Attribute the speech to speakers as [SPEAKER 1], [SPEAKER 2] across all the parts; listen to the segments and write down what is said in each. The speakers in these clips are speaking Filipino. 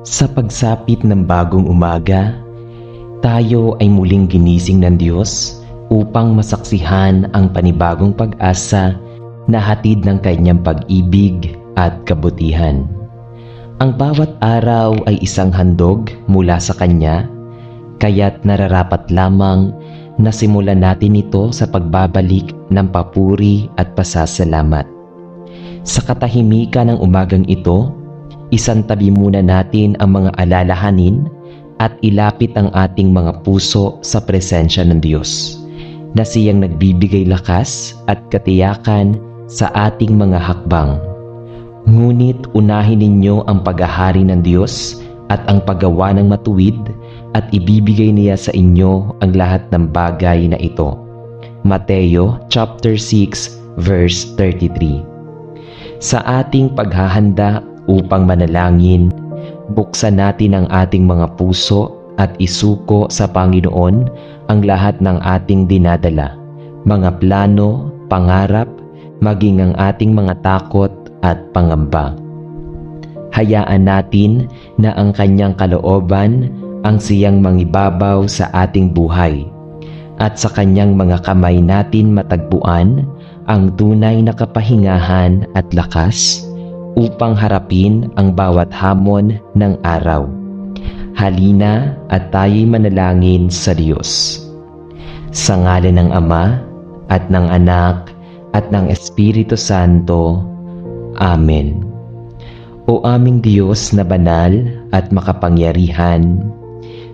[SPEAKER 1] Sa pagsapit ng bagong umaga, tayo ay muling ginising ng Diyos upang masaksihan ang panibagong pag-asa na hatid ng Kanyang pag-ibig at kabutihan. Ang bawat araw ay isang handog mula sa Kanya, kaya't nararapat lamang na simulan natin ito sa pagbabalik ng papuri at pasasalamat. Sa katahimikan ng umagang ito, isantabi muna natin ang mga alalahanin at ilapit ang ating mga puso sa presensya ng Diyos, na Siyang nagbibigay lakas at katiyakan sa ating mga hakbang. Ngunit unahin ninyo ang paghahari ng Diyos at ang paggawa ng matuwid, at ibibigay niya sa inyo ang lahat ng bagay na ito. Mateo chapter 6 verse 33. Sa ating paghahanda upang manalangin, buksan natin ang ating mga puso at isuko sa Panginoon ang lahat ng ating dinadala, mga plano, pangarap, maging ang ating mga takot at pangamba. Hayaan natin na ang Kanyang kalooban ang Siyang mangibabaw sa ating buhay, at sa Kanyang mga kamay natin matagpuan ang tunay na kapahingahan at lakas upang harapin ang bawat hamon ng araw. Halina at tayo'y manalangin sa Diyos. Sa ngalan ng Ama at ng Anak at ng Espiritu Santo. Amen. O aming Diyos na banal at makapangyarihan,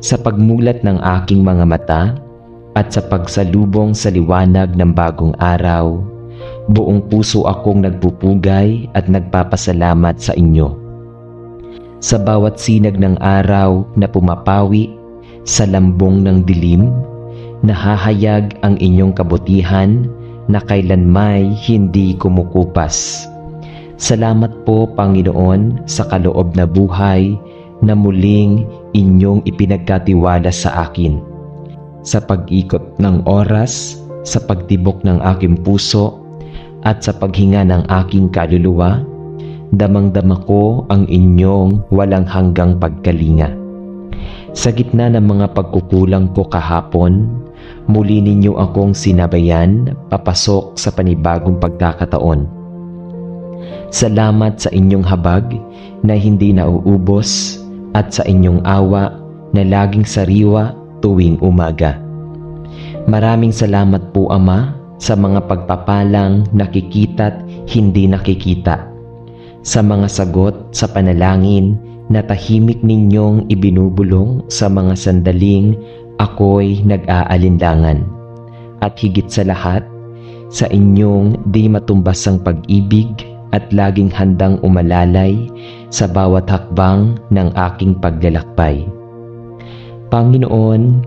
[SPEAKER 1] sa pagmulat ng aking mga mata at sa pagsalubong sa liwanag ng bagong araw, buong puso akong nagpupugay at nagpapasalamat sa inyo. Sa bawat sinag ng araw na pumapawi sa lambong ng dilim, nahahayag ang inyong kabutihan na kailanmay hindi kumukupas. Salamat po, Panginoon, sa kaloob na buhay na muling inyong ipinagkatiwala sa akin. Sa pag-ikot ng oras, sa pagtibok ng aking puso, at sa paghinga ng aking kaluluwa, damang-dama ko ang inyong walang hanggang pagkalinga. Sa gitna ng mga pagkukulang ko kahapon, muli ninyo akong sinabayan papasok sa panibagong pagkakataon. Salamat sa inyong habag na hindi nauubos at sa inyong awa na laging sariwa tuwing umaga. Maraming salamat po, Ama, sa mga pagpapalang nakikita't hindi nakikita, sa mga sagot sa panalangin na tahimik ninyong ibinubulong sa mga sandaling ako'y nag-aalinlangan, at higit sa lahat, sa inyong di matumbasang pag-ibig at laging handang umalalay sa bawat hakbang ng aking paglalakbay. Panginoon,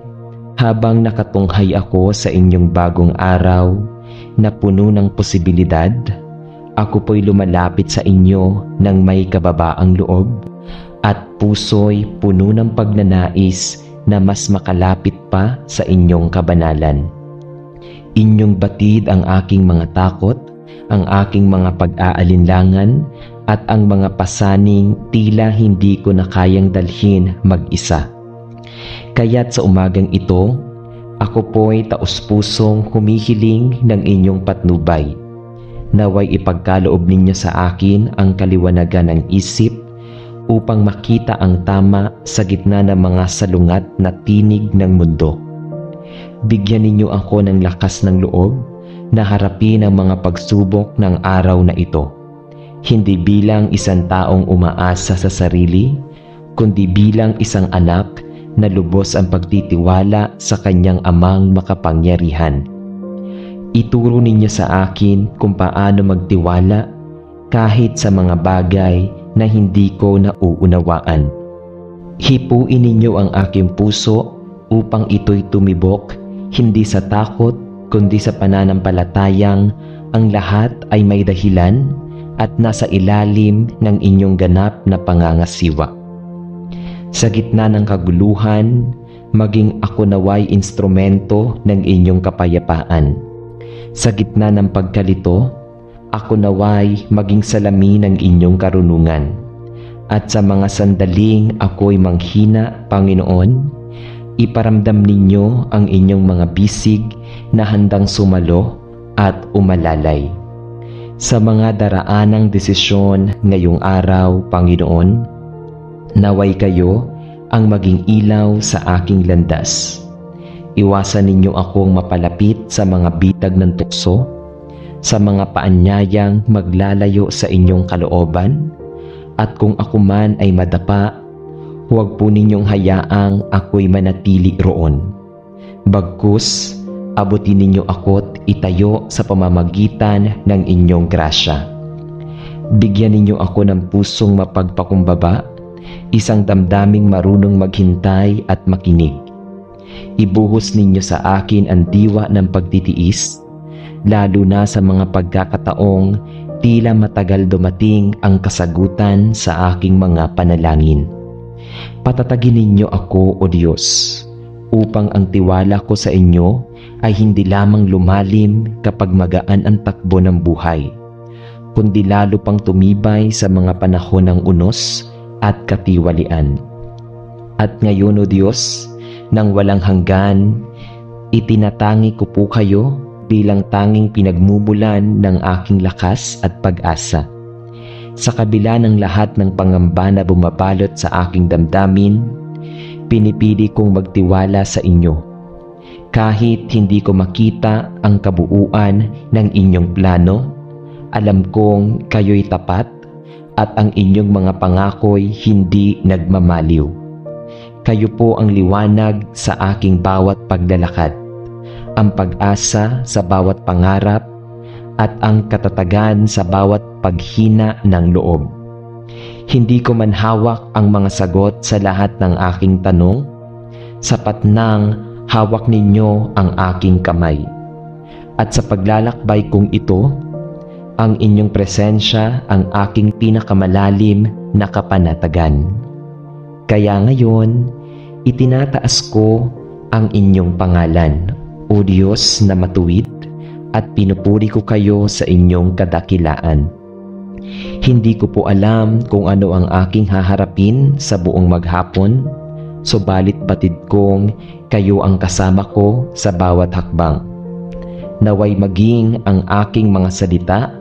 [SPEAKER 1] habang nakatunghay ako sa inyong bagong araw na puno ng posibilidad, ako po'y lumalapit sa inyo ng may kababaang loob at puso'y puno ng pagnanais na mas makalapit pa sa inyong kabanalan. Inyong batid ang aking mga takot, ang aking mga pag-aalinlangan at ang mga pasaning tila hindi ko na kayang dalhin mag-isa. Kaya't sa umagang ito, ako po'y taus-pusong humihiling ng inyong patnubay. Naway ipagkaloob ninyo sa akin ang kaliwanagan ng isip upang makita ang tama sa gitna ng mga salungat na tinig ng mundo. Bigyan ninyo ako ng lakas ng loob na harapin ang mga pagsubok ng araw na ito, hindi bilang isang taong umaasa sa sarili, kundi bilang isang anak na lubos ang pagtitiwala sa kanyang amang makapangyarihan. Ituro ninyo sa akin kung paano magtiwala kahit sa mga bagay na hindi ko nauunawaan. Hipuin ninyo ang aking puso upang ito'y tumibok, hindi sa takot kundi sa pananampalatayang ang lahat ay may dahilan at nasa ilalim ng inyong ganap na pangangasiwa. Sa gitna ng kaguluhan, maging ako naway instrumento ng inyong kapayapaan. Sa gitna ng pagkalito, ako naway maging salamin ng inyong karunungan. At sa mga sandaling ako'y manghina, Panginoon, iparamdam ninyo ang inyong mga bisig na handang sumalo at umalalay. Sa mga daraanang desisyon ngayong araw, Panginoon, naway kayo ang maging ilaw sa aking landas. Iwasan ninyo akong mapalapit sa mga bitag ng tukso, sa mga paanyayang maglalayo sa inyong kalooban, at kung ako man ay madapa, huwag po ninyong hayaang ako'y manatili roon. Bagkus, abutin ninyo ako't itayo sa pamamagitan ng inyong grasya. Bigyan ninyo ako ng pusong mapagpakumbaba, isang damdaming marunong maghintay at makinig. Ibuhos ninyo sa akin ang diwa ng pagtitiis, lalo na sa mga pagkakataong tila matagal dumating ang kasagutan sa aking mga panalangin. Patatagin ninyo ako, O Diyos, upang ang tiwala ko sa inyo ay hindi lamang lumalim kapag magaan ang takbo ng buhay, kundi lalo pang tumibay sa mga panahon ng unos at katiwalian. At ngayon, O Diyos, nang walang hanggan, itinatangi ko po kayo bilang tanging pinagmumulan ng aking lakas at pag-asa. Sa kabila ng lahat ng pangamba na bumabalot sa aking damdamin, pinipili kong magtiwala sa inyo. Kahit hindi ko makita ang kabuuan ng inyong plano, alam kong kayo'y tapat at ang inyong mga pangako'y hindi nagmamaliw. Kayo po ang liwanag sa aking bawat paglalakad, ang pag-asa sa bawat pangarap, at ang katatagan sa bawat paghina ng loob. Hindi ko man hawak ang mga sagot sa lahat ng aking tanong, sapat nang hawak ninyo ang aking kamay. At sa paglalakbay kong ito, ang inyong presensya ang aking pinakamalalim na kapanatagan. Kaya ngayon, itinataas ko ang inyong pangalan, O Diyos na matuwid, at pinupuri ko kayo sa inyong kadakilaan. Hindi ko po alam kung ano ang aking haharapin sa buong maghapon, subalit batid kong kayo ang kasama ko sa bawat hakbang. Naway maging ang aking mga salita,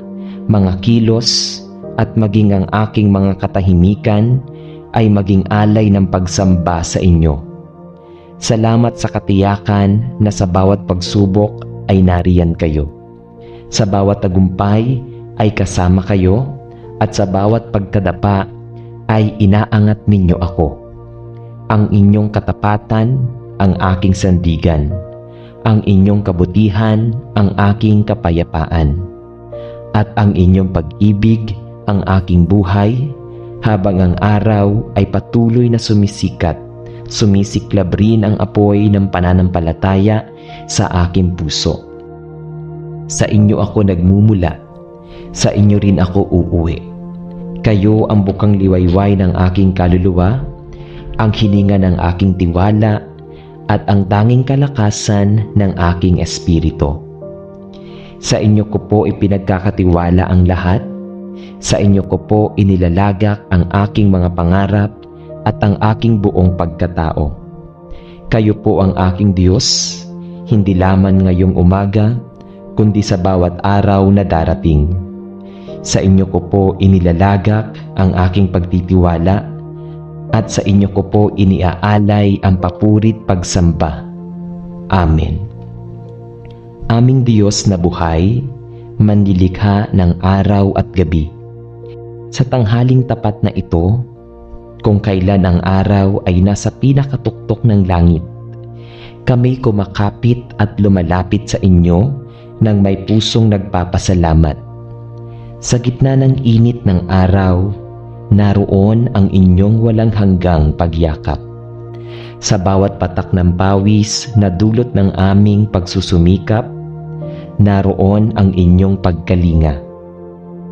[SPEAKER 1] mga kilos, at maging ang aking mga katahimikan ay maging alay ng pagsamba sa inyo. Salamat sa katiyakan na sa bawat pagsubok ay nariyan kayo. Sa bawat tagumpay ay kasama kayo, at sa bawat pagkadapa ay inaangat ninyo ako. Ang inyong katapatan ang aking sandigan, ang inyong kabutihan ang aking kapayapaan, at ang inyong pag-ibig ang aking buhay, habang ang araw ay patuloy na sumisiklab rin ang apoy ng pananampalataya sa aking puso. Sa inyo ako nagmumula, sa inyo rin ako uuwi. Kayo ang bukang liwayway ng aking kaluluwa, ang hininga ng aking tiwala, at ang tanging kalakasan ng aking espiritu. Sa inyo ko po ipinagkakatiwala ang lahat, sa inyo ko po inilalagak ang aking mga pangarap at ang aking buong pagkatao. Kayo po ang aking Diyos, hindi lamang ngayong umaga, kundi sa bawat araw na darating. Sa inyo ko po inilalagak ang aking pagtitiwala, at sa inyo ko po iniaalay ang papurit pagsamba. Amen. Aming Diyos na buhay, manlilikha ng araw at gabi. Sa tanghaling tapat na ito, kung kailan ang araw ay nasa pinakatuktok ng langit, kami kumakapit at lumalapit sa inyo nang may pusong nagpapasalamat. Sa gitna ng init ng araw, naroon ang inyong walang hanggang pagyakap. Sa bawat patak ng pawis na dulot ng aming pagsusumikap, naroon ang inyong pagkalinga.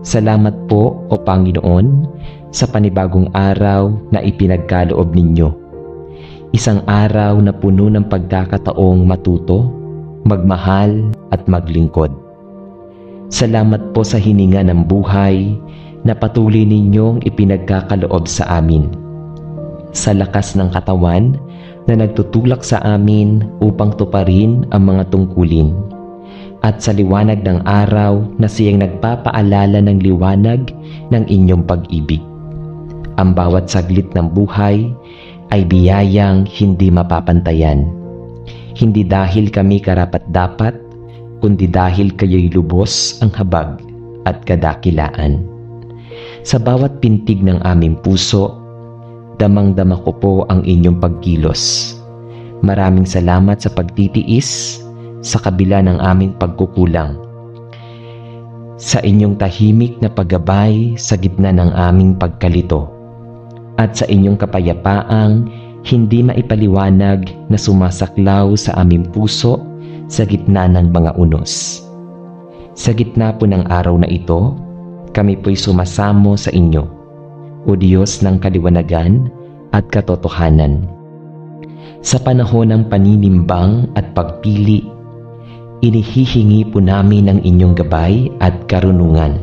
[SPEAKER 1] Salamat po, O Panginoon, sa panibagong araw na ipinagkaloob ninyo. Isang araw na puno ng pagkakataong matuto, magmahal at maglingkod. Salamat po sa hininga ng buhay na patuloy ninyong ipinagkakaloob sa amin. Sa lakas ng katawan na nagtutulak sa amin upang tuparin ang mga tungkulin, at sa liwanag ng araw na siyang nagpapaalala ng liwanag ng inyong pag-ibig. Ang bawat saglit ng buhay ay biyayang hindi mapapantayan. Hindi dahil kami karapat-dapat, kundi dahil kayo'y lubos ang habag at kadakilaan. Sa bawat pintig ng aming puso, damang-dama ko po ang inyong pagkilos. Maraming salamat sa pagtitiis sa kabila ng aming pagkukulang. Sa inyong tahimik na paggabay sa gitna ng aming pagkalito. At sa inyong kapayapaang hindi maipaliwanag na sumasaklaw sa aming puso sa gitna ng mga unos. Sa gitna po ng araw na ito, kami po'y sumasamo sa inyo, O Diyos ng kaliwanagan at katotohanan. Sa panahon ng paninimbang at pagpili, inihihingi po namin ang inyong gabay at karunungan.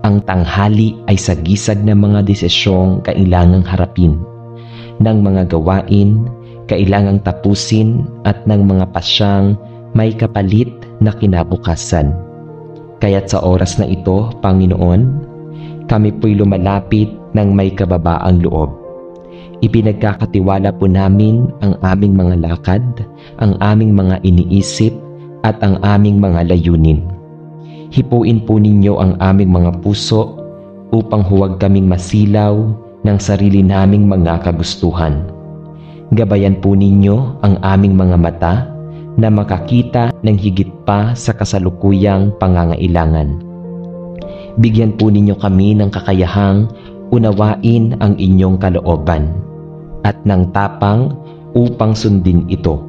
[SPEAKER 1] Ang tanghali ay sagisag ng mga desisyong kailangang harapin, ng mga gawain kailangang tapusin at ng mga pasyang may kapalit na kinabukasan. Kaya't sa oras na ito, Panginoon, kami po'y lumalapit ng may kababaang loob. Ipinagkakatiwala po namin ang aming mga lakad, ang aming mga iniisip at ang aming mga layunin. Hipuin po ninyo ang aming mga puso upang huwag kaming masilaw ng sarili naming mga kagustuhan. Gabayan po ninyo ang aming mga mata na makakita ng higit pa sa kasalukuyang pangangailangan. Bigyan po ninyo kami ng kakayahang unawain ang inyong kalooban at ng tapang upang sundin ito.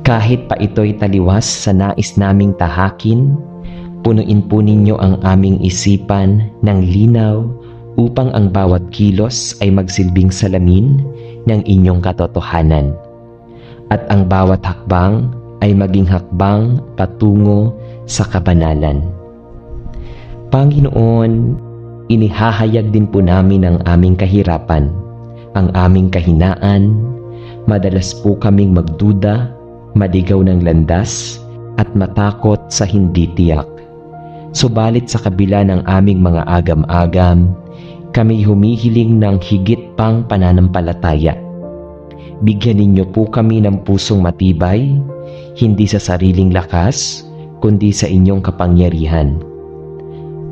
[SPEAKER 1] Kahit pa ito'y taliwas sa nais naming tahakin, punuin po ninyo ang aming isipan ng linaw upang ang bawat kilos ay magsilbing salamin ng inyong katotohanan. At ang bawat hakbang ay maging hakbang patungo sa kabanalan. Panginoon, inihahayag din po namin ang aming kahirapan, ang aming kahinaan. Madalas po kaming magduda, maligaw ng landas, at matakot sa hindi tiyak. Subalit sa kabila ng aming mga agam-agam, kami humihiling ng higit pang pananampalataya. Bigyan ninyo po kami ng pusong matibay, hindi sa sariling lakas, kundi sa inyong kapangyarihan.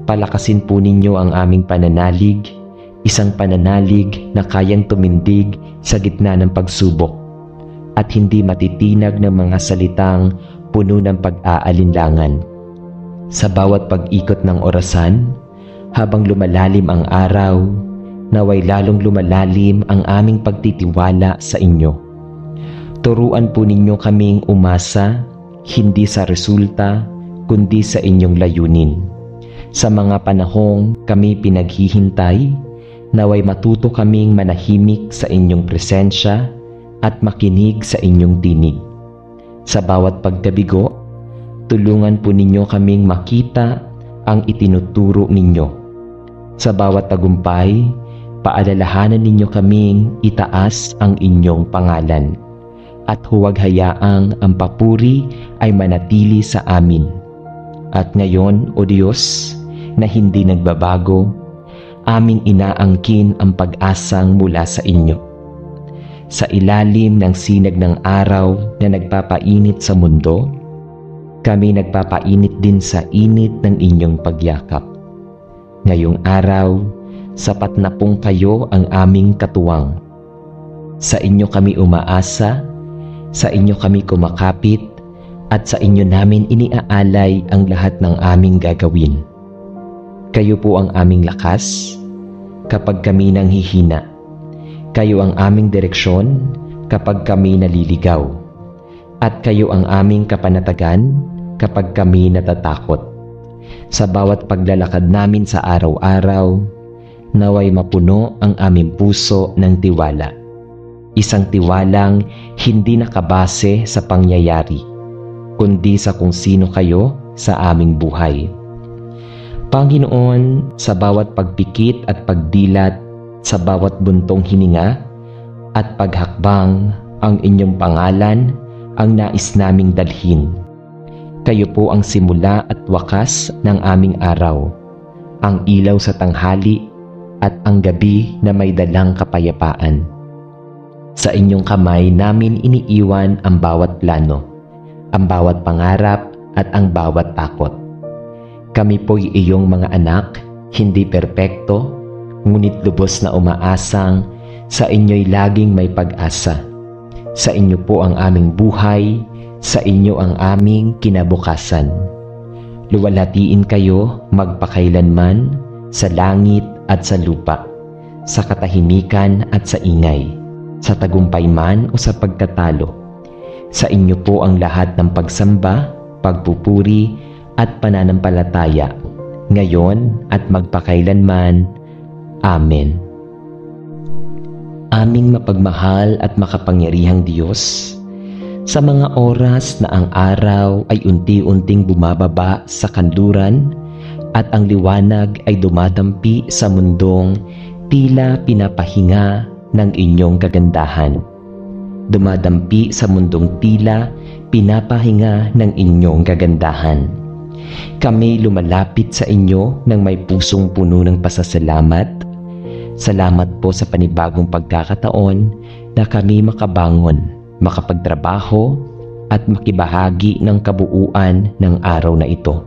[SPEAKER 1] Palakasin po ninyo ang aming pananalig, isang pananalig na kayang tumindig sa gitna ng pagsubok at hindi matitinag ng mga salitang puno ng pag-aalinlangan. Sa bawat pag-ikot ng orasan, habang lumalalim ang araw, naway lalong lumalalim ang aming pagtitiwala sa inyo. Turuan po ninyo kaming umasa, hindi sa resulta, kundi sa inyong layunin. Sa mga panahong kami pinaghihintay, naway matuto kaming manahimik sa inyong presensya at makinig sa inyong tinig. Sa bawat pagkabigo, tulungan po ninyo kaming makita ang itinuturo ninyo. Sa bawat tagumpay, paalalahanan ninyo kaming itaas ang inyong pangalan at huwag hayaang ang papuri ay manatili sa amin. At ngayon, O Diyos, na hindi nagbabago, aming inaangkin ang pag-asang mula sa inyo. Sa ilalim ng sinag ng araw na nagpapainit sa mundo, kami nagpapainit din sa init ng inyong pagyakap. Ngayong araw, sapat na pong kayo ang aming katuwang. Sa inyo kami umaasa, sa inyo kami kumakapit, at sa inyo namin iniaalay ang lahat ng aming gagawin. Kayo po ang aming lakas kapag kami nanghihina. Kayo ang aming direksyon kapag kami naliligaw. At kayo ang aming kapanatagan kapag kami natatakot. Sa bawat paglalakad namin sa araw-araw, naway mapuno ang aming puso ng tiwala. Isang tiwalang hindi nakabase sa pangyayari, kundi sa kung sino kayo sa aming buhay. Panginoon, sa bawat pagpikit at pagdilat, sa bawat buntong hininga at paghakbang, ang inyong pangalan ang nais naming dalhin. Kayo po ang simula at wakas ng aming araw, ang ilaw sa tanghali at ang gabi na may dalang kapayapaan. Sa inyong kamay namin iniiwan ang bawat plano, ang bawat pangarap at ang bawat takot. Kami po'y iyong mga anak, hindi perpekto, ngunit lubos na umaasang sa inyo'y laging may pag-asa. Sa inyo po ang aming buhay, sa inyo ang aming kinabukasan. Luwalhatiin kayo magpakailanman sa langit at sa lupa, sa katahimikan at sa ingay, sa tagumpay man o sa pagkatalo. Sa inyo po ang lahat ng pagsamba, pagpupuri at pananampalataya, ngayon at magpakailanman. Amen. Aming mapagmahal at makapangyarihang Diyos, sa mga oras na ang araw ay unti-unting bumababa sa kanluran at ang liwanag ay dumadampi sa mundong tila pinapahinga ng inyong kagandahan. Dumadampi sa mundong tila pinapahinga ng inyong kagandahan. Kami lumalapit sa inyo ng may pusong puno ng pasasalamat. Salamat po sa panibagong pagkakataon na kami makabangon, makapagtrabaho at makibahagi ng kabuuan ng araw na ito.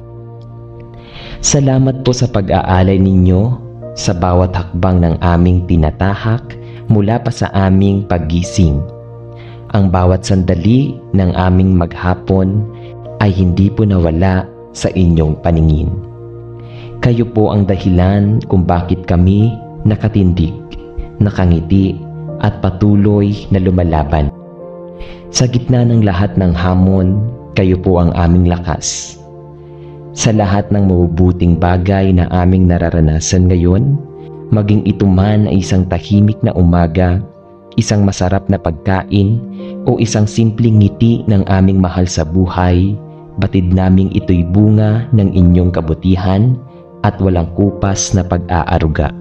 [SPEAKER 1] Salamat po sa pag-aalay ninyo sa bawat hakbang ng aming tinatahak mula pa sa aming paggising. Ang bawat sandali ng aming maghapon ay hindi po nawala sa inyong paningin. Kayo po ang dahilan kung bakit kami nakatindig, nakangiti at patuloy na lumalaban. Sa gitna ng lahat ng hamon, kayo po ang aming lakas. Sa lahat ng mabubuting bagay na aming nararanasan ngayon, maging ito man ay isang tahimik na umaga, isang masarap na pagkain, o isang simpleng ngiti ng aming mahal sa buhay, batid naming ito'y bunga ng inyong kabutihan at walang kupas na pag-aaruga.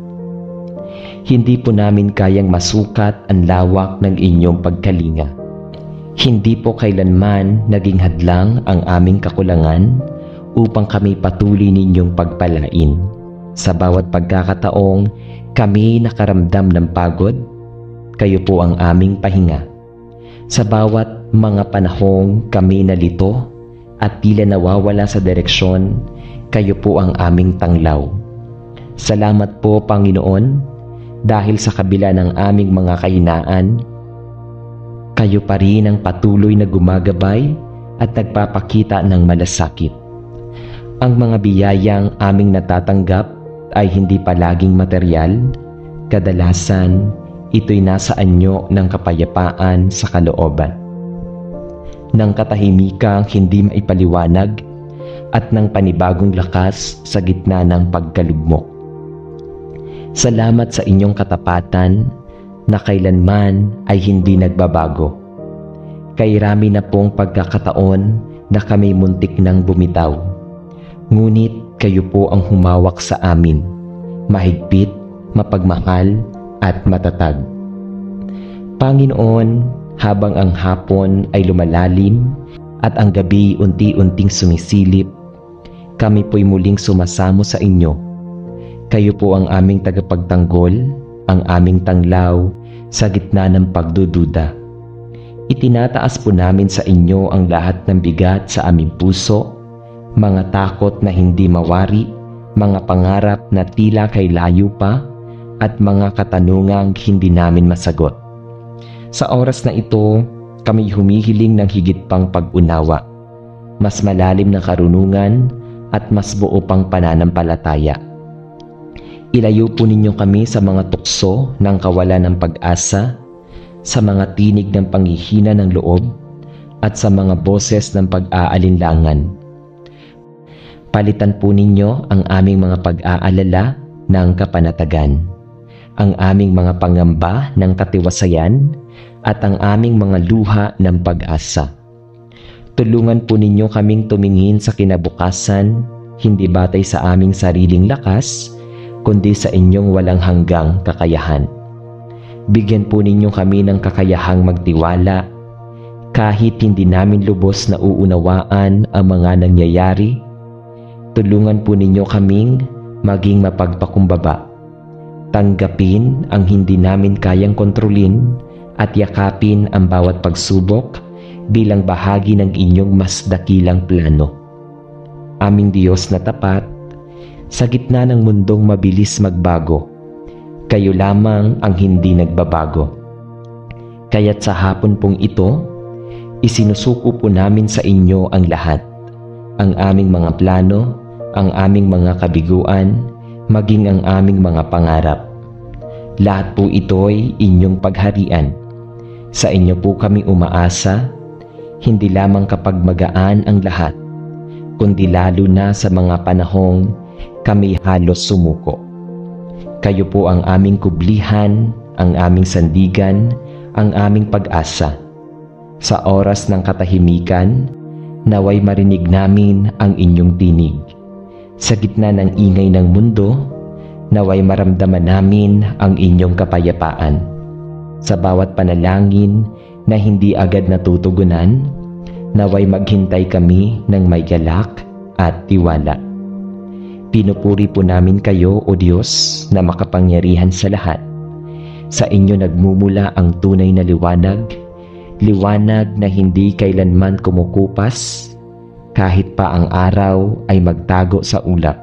[SPEAKER 1] Hindi po namin kayang masukat ang lawak ng inyong pagkalinga. Hindi po kailanman naging hadlang ang aming kakulangan upang kami patuloy ninyong pagpalain. Sa bawat pagkakataong kami nakaramdam ng pagod, kayo po ang aming pahinga. Sa bawat mga panahong kami nalito at tila nawawala sa direksyon, kayo po ang aming tanglaw. Salamat po, Panginoon, dahil sa kabila ng aming mga kahinaan, kayo pa rin ang patuloy na gumagabay at nagpapakita ng malasakit. Ang mga biyayang aming natatanggap ay hindi palaging material. Kadalasan, ito'y nasa anyo ng kapayapaan sa kalooban, ng katahimikang hindi maipaliwanag at ng panibagong lakas sa gitna ng pagkalugmok. Salamat sa inyong katapatan na kailanman ay hindi nagbabago. Kay rami na pong pagkakataon na kami muntik nang bumitaw, ngunit kayo po ang humawak sa amin, mahigpit, mapagmahal at matatag. Panginoon, habang ang hapon ay lumalalim at ang gabi unti-unting sumisilip, kami po'y muling sumasamo sa inyo. Kayo po ang aming tagapagtanggol, ang aming tanglaw sa gitna ng pagdududa. Itinataas po namin sa inyo ang lahat ng bigat sa aming puso, mga takot na hindi mawari, mga pangarap na tila kay layo pa, at mga katanungang hindi namin masagot. Sa oras na ito, kami humihiling ng higit pang pag-unawa, mas malalim na karunungan at mas buo pang pananampalataya. Ilayo po ninyo kami sa mga tukso ng kawalan ng pag-asa, sa mga tinig ng panghihina ng loob, at sa mga boses ng pag-aalinlangan. Palitan po ninyo ang aming mga pag-aalala ng kapanatagan, ang aming mga pangamba ng katiwasayan, at ang aming mga luha ng pag-asa. Tulungan po ninyo kaming tumingin sa kinabukasan hindi batay sa aming sariling lakas, kundi sa inyong walang hanggang kakayahan. Bigyan po ninyo kami ng kakayahang magtiwala, kahit hindi namin lubos na uunawaan ang mga nangyayari. Tulungan po ninyo kaming maging mapagpakumbaba. Tanggapin ang hindi namin kayang kontrolin at yakapin ang bawat pagsubok bilang bahagi ng inyong mas dakilang plano. Aming Diyos na tapat, sa gitna ng mundong mabilis magbago, kayo lamang ang hindi nagbabago. Kaya't sa hapon pong ito, isinusuko po namin sa inyo ang lahat, ang aming mga plano, ang aming mga kabiguan, maging ang aming mga pangarap. Lahat po ito'y inyong pagharian. Sa inyo po kami umaasa, hindi lamang kapag magaan ang lahat, kundi lalo na sa mga panahong kami halos sumuko. Kayo po ang aming kublihan, ang aming sandigan, ang aming pag-asa. Sa oras ng katahimikan, naway marinig namin ang inyong tinig. Sa gitna ng ingay ng mundo, naway maramdaman namin ang inyong kapayapaan. Sa bawat panalangin na hindi agad natutugunan, naway maghintay kami ng may galak at tiwala. Pinupuri po namin kayo, O Diyos, na makapangyarihan sa lahat. Sa inyo nagmumula ang tunay na liwanag, liwanag na hindi kailanman kumukupas, kahit pa ang araw ay magtago sa ulap.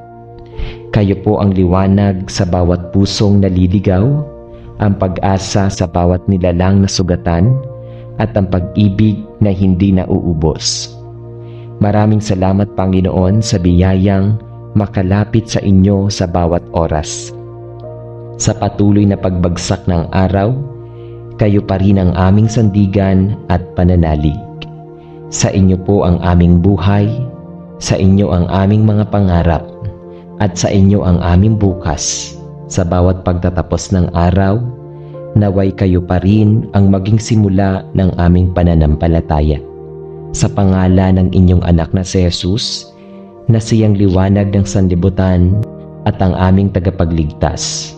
[SPEAKER 1] Kayo po ang liwanag sa bawat pusong naliligaw, ang pag-asa sa bawat nilalang na sugatan, at ang pag-ibig na hindi nauubos. Maraming salamat, Panginoon, sa biyayang makalapit sa inyo sa bawat oras. Sa patuloy na pagbagsak ng araw, kayo pa rin ang aming sandigan at pananalig. Sa inyo po ang aming buhay, sa inyo ang aming mga pangarap, at sa inyo ang aming bukas. Sa bawat pagtatapos ng araw, naway kayo pa rin ang maging simula ng aming pananampalataya. Sa pangalan ng inyong anak na si Jesus, na siyang liwanag ng sanlibutan at ang aming tagapagligtas,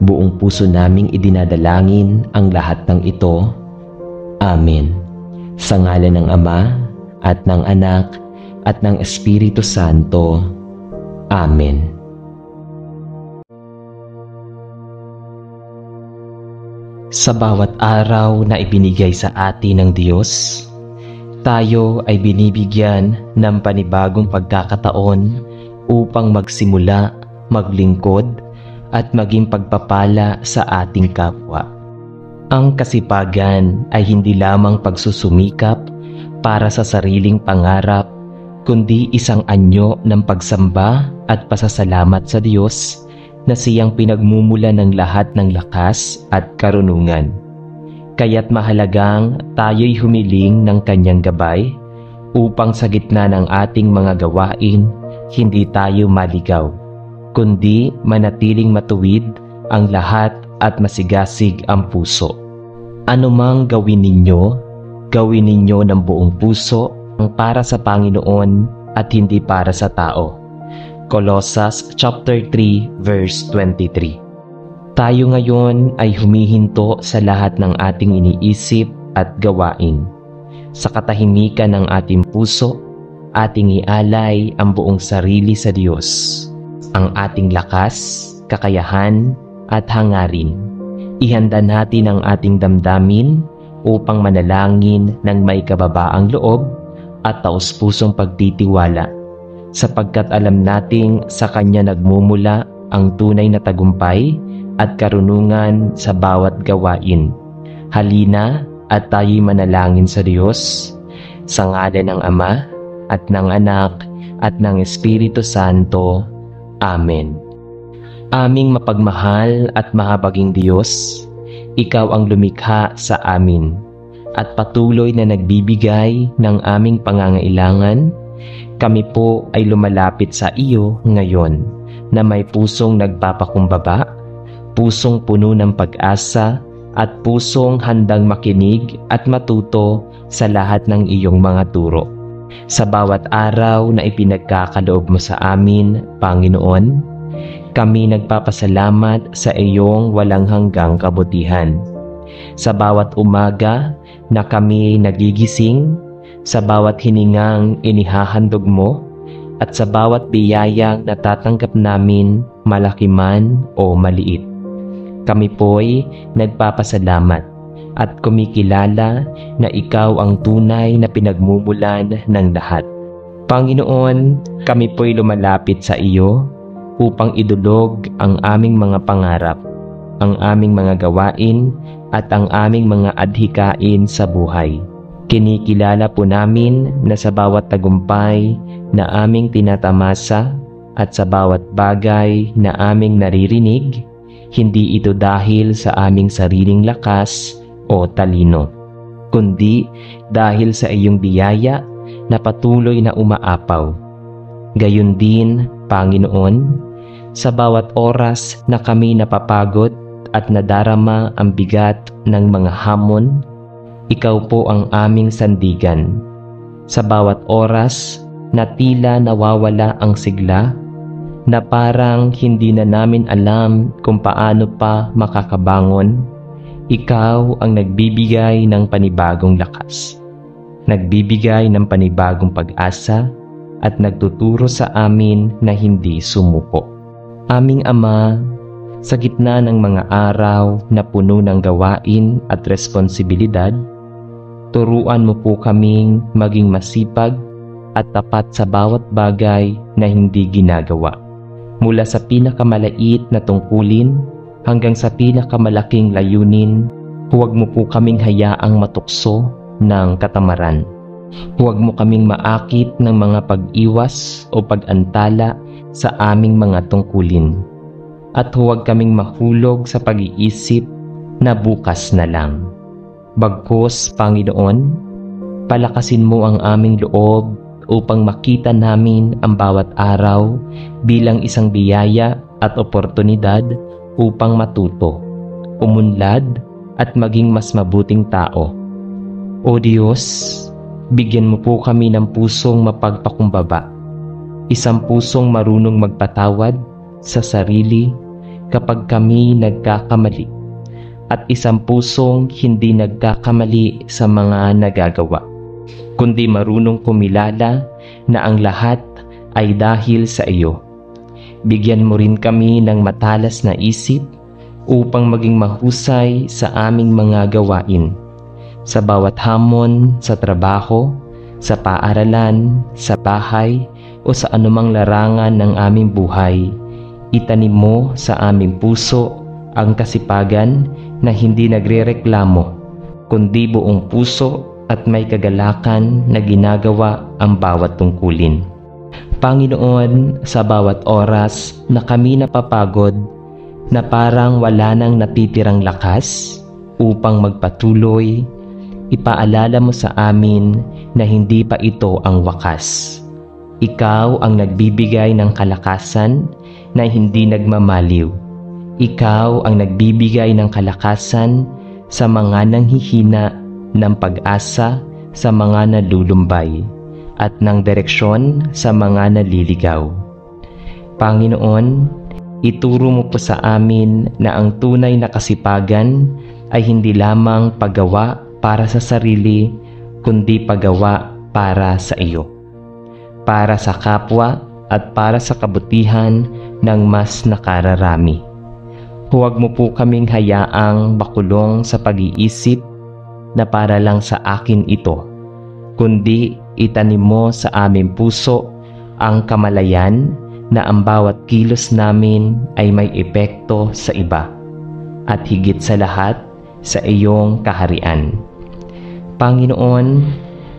[SPEAKER 1] buong puso naming idinadalangin ang lahat ng ito. Amen. Sa ngalan ng Ama, at ng Anak, at ng Espiritu Santo. Amen. Sa bawat araw na ibinigay sa atin ng Diyos, tayo ay binibigyan ng panibagong pagkakataon upang magsimula, maglingkod, at maging pagpapala sa ating kapwa. Ang kasipagan ay hindi lamang pagsusumikap para sa sariling pangarap, kundi isang anyo ng pagsamba at pasasalamat sa Diyos na siyang pinagmumula ng lahat ng lakas at karunungan. Kaya't mahalagang tayo'y humiling ng kanyang gabay upang sa gitna ng ating mga gawain, hindi tayo maligaw, kundi manatiling matuwid ang lahat at masigasig ang puso. Anumang gawin ninyo ng buong puso para sa Panginoon at hindi para sa tao. Colossus chapter 3 verse 23. Tayo ngayon ay humihinto sa lahat ng ating iniisip at gawain. Sa katahimikan ng ating puso, ating ialay ang buong sarili sa Diyos, ang ating lakas, kakayahan at hangarin. Ihanda natin ang ating damdamin upang manalangin ng may kababaang loob at taos-pusong pagtitiwala, sapagkat alam nating sa Kanya nagmumula ang tunay na tagumpay at karunungan sa bawat gawain. Halina at tayo'y manalangin sa Diyos, sa ngalan ng Ama at ng Anak at ng Espiritu Santo. Amen. Aming mapagmahal at mahabaging Diyos, Ikaw ang lumikha sa amin at patuloy na nagbibigay ng aming pangangailangan. Kami po ay lumalapit sa iyo ngayon na may pusong nagpapakumbaba, pusong puno ng pag-asa at pusong handang makinig at matuto sa lahat ng iyong mga turo. Sa bawat araw na ipinagkakaloob mo sa amin, Panginoon, kami nagpapasalamat sa iyong walang hanggang kabutihan. Sa bawat umaga na kami nagigising, sa bawat hiningang inihahandog mo, at sa bawat biyayang natatanggap namin, malaki man o maliit. Kami po'y nagpapasalamat at kumikilala na ikaw ang tunay na pinagmumulan ng lahat. Panginoon, kami po'y lumalapit sa iyo upang idulog ang aming mga pangarap, ang aming mga gawain at ang aming mga adhikain sa buhay. Kinikilala po namin na sa bawat tagumpay na aming tinatamasa at sa bawat bagay na aming naririnig, hindi ito dahil sa aming sariling lakas o talino, kundi dahil sa iyong biyaya na patuloy na umaapaw. Gayon din, Panginoon, sa bawat oras na kami napapagod at nadarama ang bigat ng mga hamon, ikaw po ang aming sandigan. Sa bawat oras na tila nawawala ang sigla, na parang hindi na namin alam kung paano pa makakabangon, ikaw ang nagbibigay ng panibagong lakas, nagbibigay ng panibagong pag-asa at nagtuturo sa amin na hindi sumuko. Aming Ama, sa gitna ng mga araw na puno ng gawain at responsibilidad, turuan mo po kaming maging masipag at tapat sa bawat bagay na hindi ginagawa. Mula sa pinakamalait na tungkulin hanggang sa pinakamalaking layunin, huwag mo po kaming hayaang matukso ng katamaran. Huwag mo kaming maakit ng mga pag-iwas o pag-antala sa aming mga tungkulin. At huwag kaming mahulog sa pag-iisip na bukas na lang. Bagkus, Panginoon, palakasin mo ang aming loob upang makita namin ang bawat araw bilang isang biyaya at oportunidad upang matuto, umunlad at maging mas mabuting tao. O Diyos, bigyan mo po kami ng pusong mapagpakumbaba, isang pusong marunong magpatawad sa sarili kapag kami nagkakamali, at isang pusong hindi nagkakamali sa mga nagagawa, kundi marunong kumilala na ang lahat ay dahil sa iyo. Bigyan mo rin kami ng matalas na isip upang maging mahusay sa aming mga gawain, sa bawat hamon, sa trabaho, sa paaralan, sa bahay, o sa anumang larangan ng aming buhay. Itanim mo sa aming puso ang kasipagan na hindi nagrereklamo, kundi buong puso at may kagalakan na ginagawa ang bawat tungkulin. Panginoon, sa bawat oras na kami napapagod, na parang wala nang natitirang lakas upang magpatuloy, ipaalala mo sa amin na hindi pa ito ang wakas. Ikaw ang nagbibigay ng kalakasan na hindi nagmamaliw. Ikaw ang nagbibigay ng kalakasan sa mga nanghihina, ng pag-asa sa mga nalulumbay, at ng direksyon sa mga naliligaw. Panginoon, ituro mo po sa amin na ang tunay na kasipagan ay hindi lamang paggawa para sa sarili, kundi paggawa para sa iyo, para sa kapwa at para sa kabutihan ng mas nakararami. Huwag mo po kaming hayaang makulong sa pag-iisip na para lang sa akin ito, kundi itanim mo sa aming puso ang kamalayan na ang bawat kilos namin ay may epekto sa iba, at higit sa lahat sa iyong kaharian. Panginoon,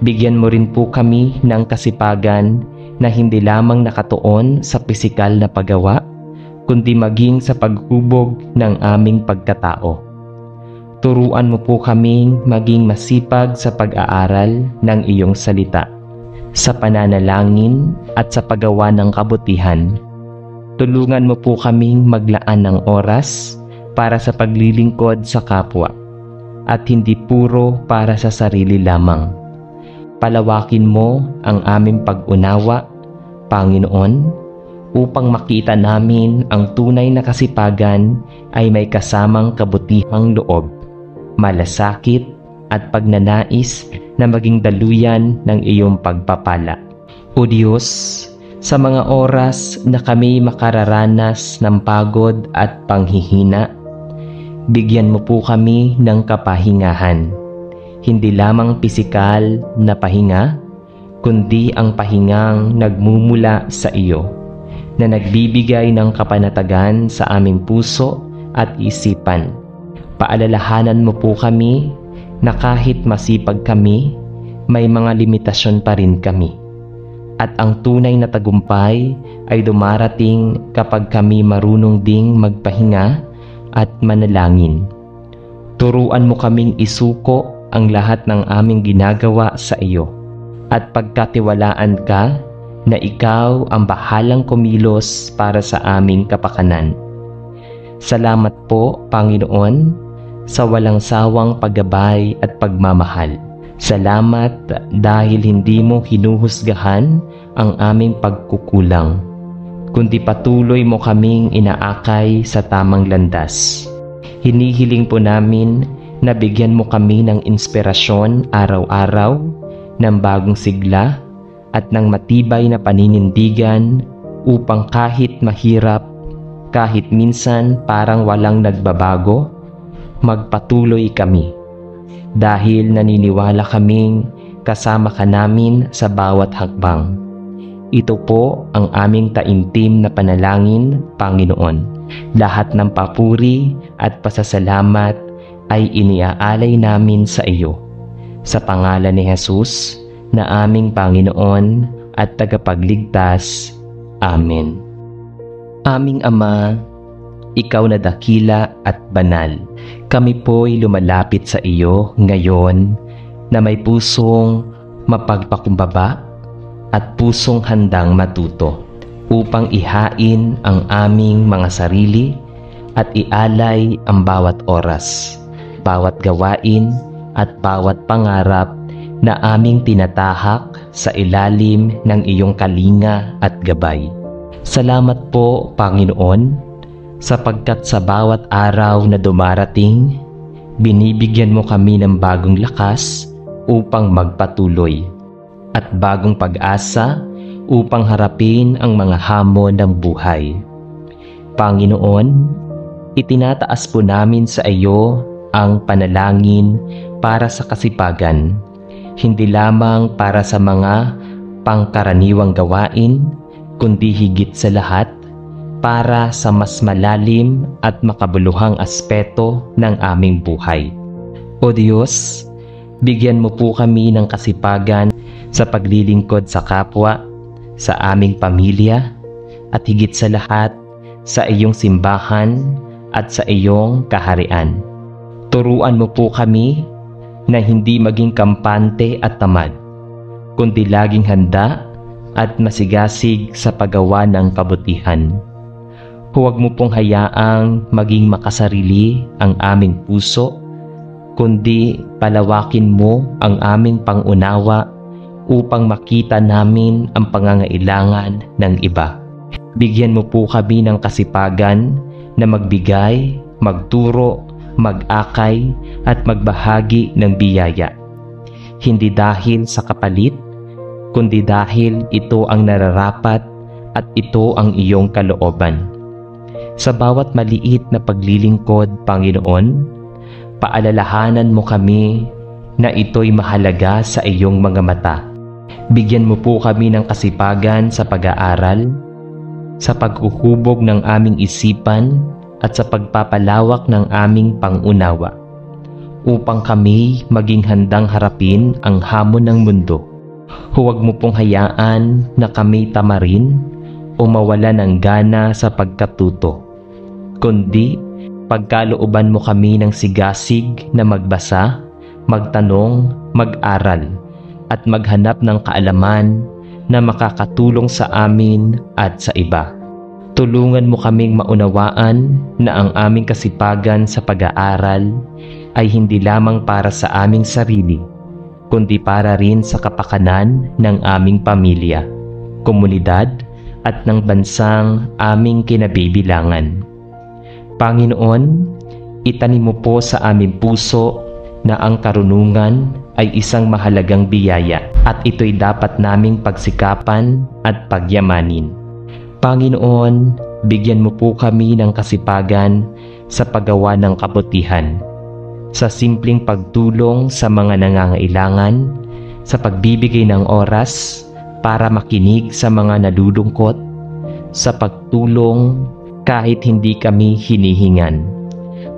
[SPEAKER 1] bigyan mo rin po kami ng kasipagan na hindi lamang nakatuon sa pisikal na paggawa, kundi maging sa paghubog ng aming pagkatao. Turuan mo po kaming maging masipag sa pag-aaral ng iyong salita, sa pananalangin at sa paggawa ng kabutihan. Tulungan mo po kaming maglaan ng oras para sa paglilingkod sa kapwa, at hindi puro para sa sarili lamang. palawakin mo ang aming pag-unawa, Panginoon, upang makita namin ang tunay na kasipagan ay may kasamang kabutihang loob, malasakit at pagnanais na maging daluyan ng iyong pagpapala. O Diyos, sa mga oras na kami makararanas ng pagod at panghihina, bigyan mo po kami ng kapahingahan. Hindi lamang pisikal na pahinga, kundi ang pahingang nagmumula sa iyo, na nagbibigay ng kapanatagan sa aming puso at isipan. Paalalahanan mo po kami na kahit masipag kami, may mga limitasyon pa rin kami. At ang tunay na tagumpay ay dumarating kapag kami marunong ding magpahinga at manalangin. Turuan mo kaming isuko ang lahat ng aming ginagawa sa iyo at pagkatiwalaan ka na ikaw ang bahalang kumilos para sa aming kapakanan. Salamat po, Panginoon, sa walang sawang paggabay at pagmamahal. Salamat dahil hindi mo hinuhusgahan ang aming pagkukulang, kundi patuloy mo kaming inaakay sa tamang landas. Hinihiling po namin na bigyan mo kami ng inspirasyon araw-araw, ng bagong sigla at ng matibay na paninindigan upang kahit mahirap, kahit minsan parang walang nagbabago, magpatuloy kami. Dahil naniniwala kaming kasama ka namin sa bawat hakbang. Ito po ang aming taimtim na panalangin, Panginoon. Lahat ng papuri at pasasalamat ay iniaalay namin sa iyo. Sa pangalan ni Jesus na aming Panginoon at tagapagligtas. Amen. Aming Ama, ikaw na dakila at banal, kami po'y lumalapit sa iyo ngayon na may pusong mapagpakumbaba at pusong handang matuto upang ihain ang aming mga sarili at ialay ang bawat oras, bawat gawain at bawat pangarap na aming tinatahak sa ilalim ng iyong kalinga at gabay. Salamat po, Panginoon, sapagkat sa bawat araw na dumarating, binibigyan mo kami ng bagong lakas upang magpatuloy at bagong pag-asa upang harapin ang mga hamon ng buhay. Panginoon, itinataas po namin sa iyo ang panalangin para sa kasipagan, hindi lamang para sa mga pangkaraniwang gawain, kundi higit sa lahat, para sa mas malalim at makabuluhang aspeto ng aming buhay. O Diyos, bigyan mo po kami ng kasipagan sa paglilingkod sa kapwa, sa aming pamilya, at higit sa lahat, sa iyong simbahan at sa iyong kaharian. Turuan mo po kami na hindi maging kampante at tamad, kundi laging handa at masigasig sa paggawa ng kabutihan. Huwag mo pong hayaang maging makasarili ang aming puso, kundi palawakin mo ang aming pangunawa upang makita namin ang pangangailangan ng iba. Bigyan mo po kami ng kasipagan na magbigay, magturo, mag-akay at magbahagi ng biyaya. Hindi dahil sa kapalit, kundi dahil ito ang nararapat at ito ang iyong kalooban. Sa bawat maliit na paglilingkod, Panginoon, paalalahanan mo kami na ito'y mahalaga sa iyong mga mata. Bigyan mo po kami ng kasipagan sa pag-aaral, sa paghuhubog ng aming isipan at sa pagpapalawak ng aming pangunawa, upang kami maging handang harapin ang hamon ng mundo. Huwag mo pong hayaan na kami tamarin o mawala ng gana sa pagkatuto, kundi pagkalooban mo kami ng sigasig na magbasa, magtanong, mag-aral, at maghanap ng kaalaman na makakatulong sa amin at sa iba. Tulungan mo kaming maunawaan na ang aming kasipagan sa pag-aaral ay hindi lamang para sa aming sarili, kundi para rin sa kapakanan ng aming pamilya, komunidad at ng bansang aming kinabibilangan. Panginoon, itanim mo po sa aming puso na ang karunungan ay isang mahalagang biyaya at ito'y dapat naming pagsikapan at pagyamanin. Panginoon, bigyan mo po kami ng kasipagan sa paggawa ng kabutihan, sa simpleng pagtulong sa mga nangangailangan, sa pagbibigay ng oras para makinig sa mga nalulungkot, sa pagtulong kahit hindi kami hinihingan,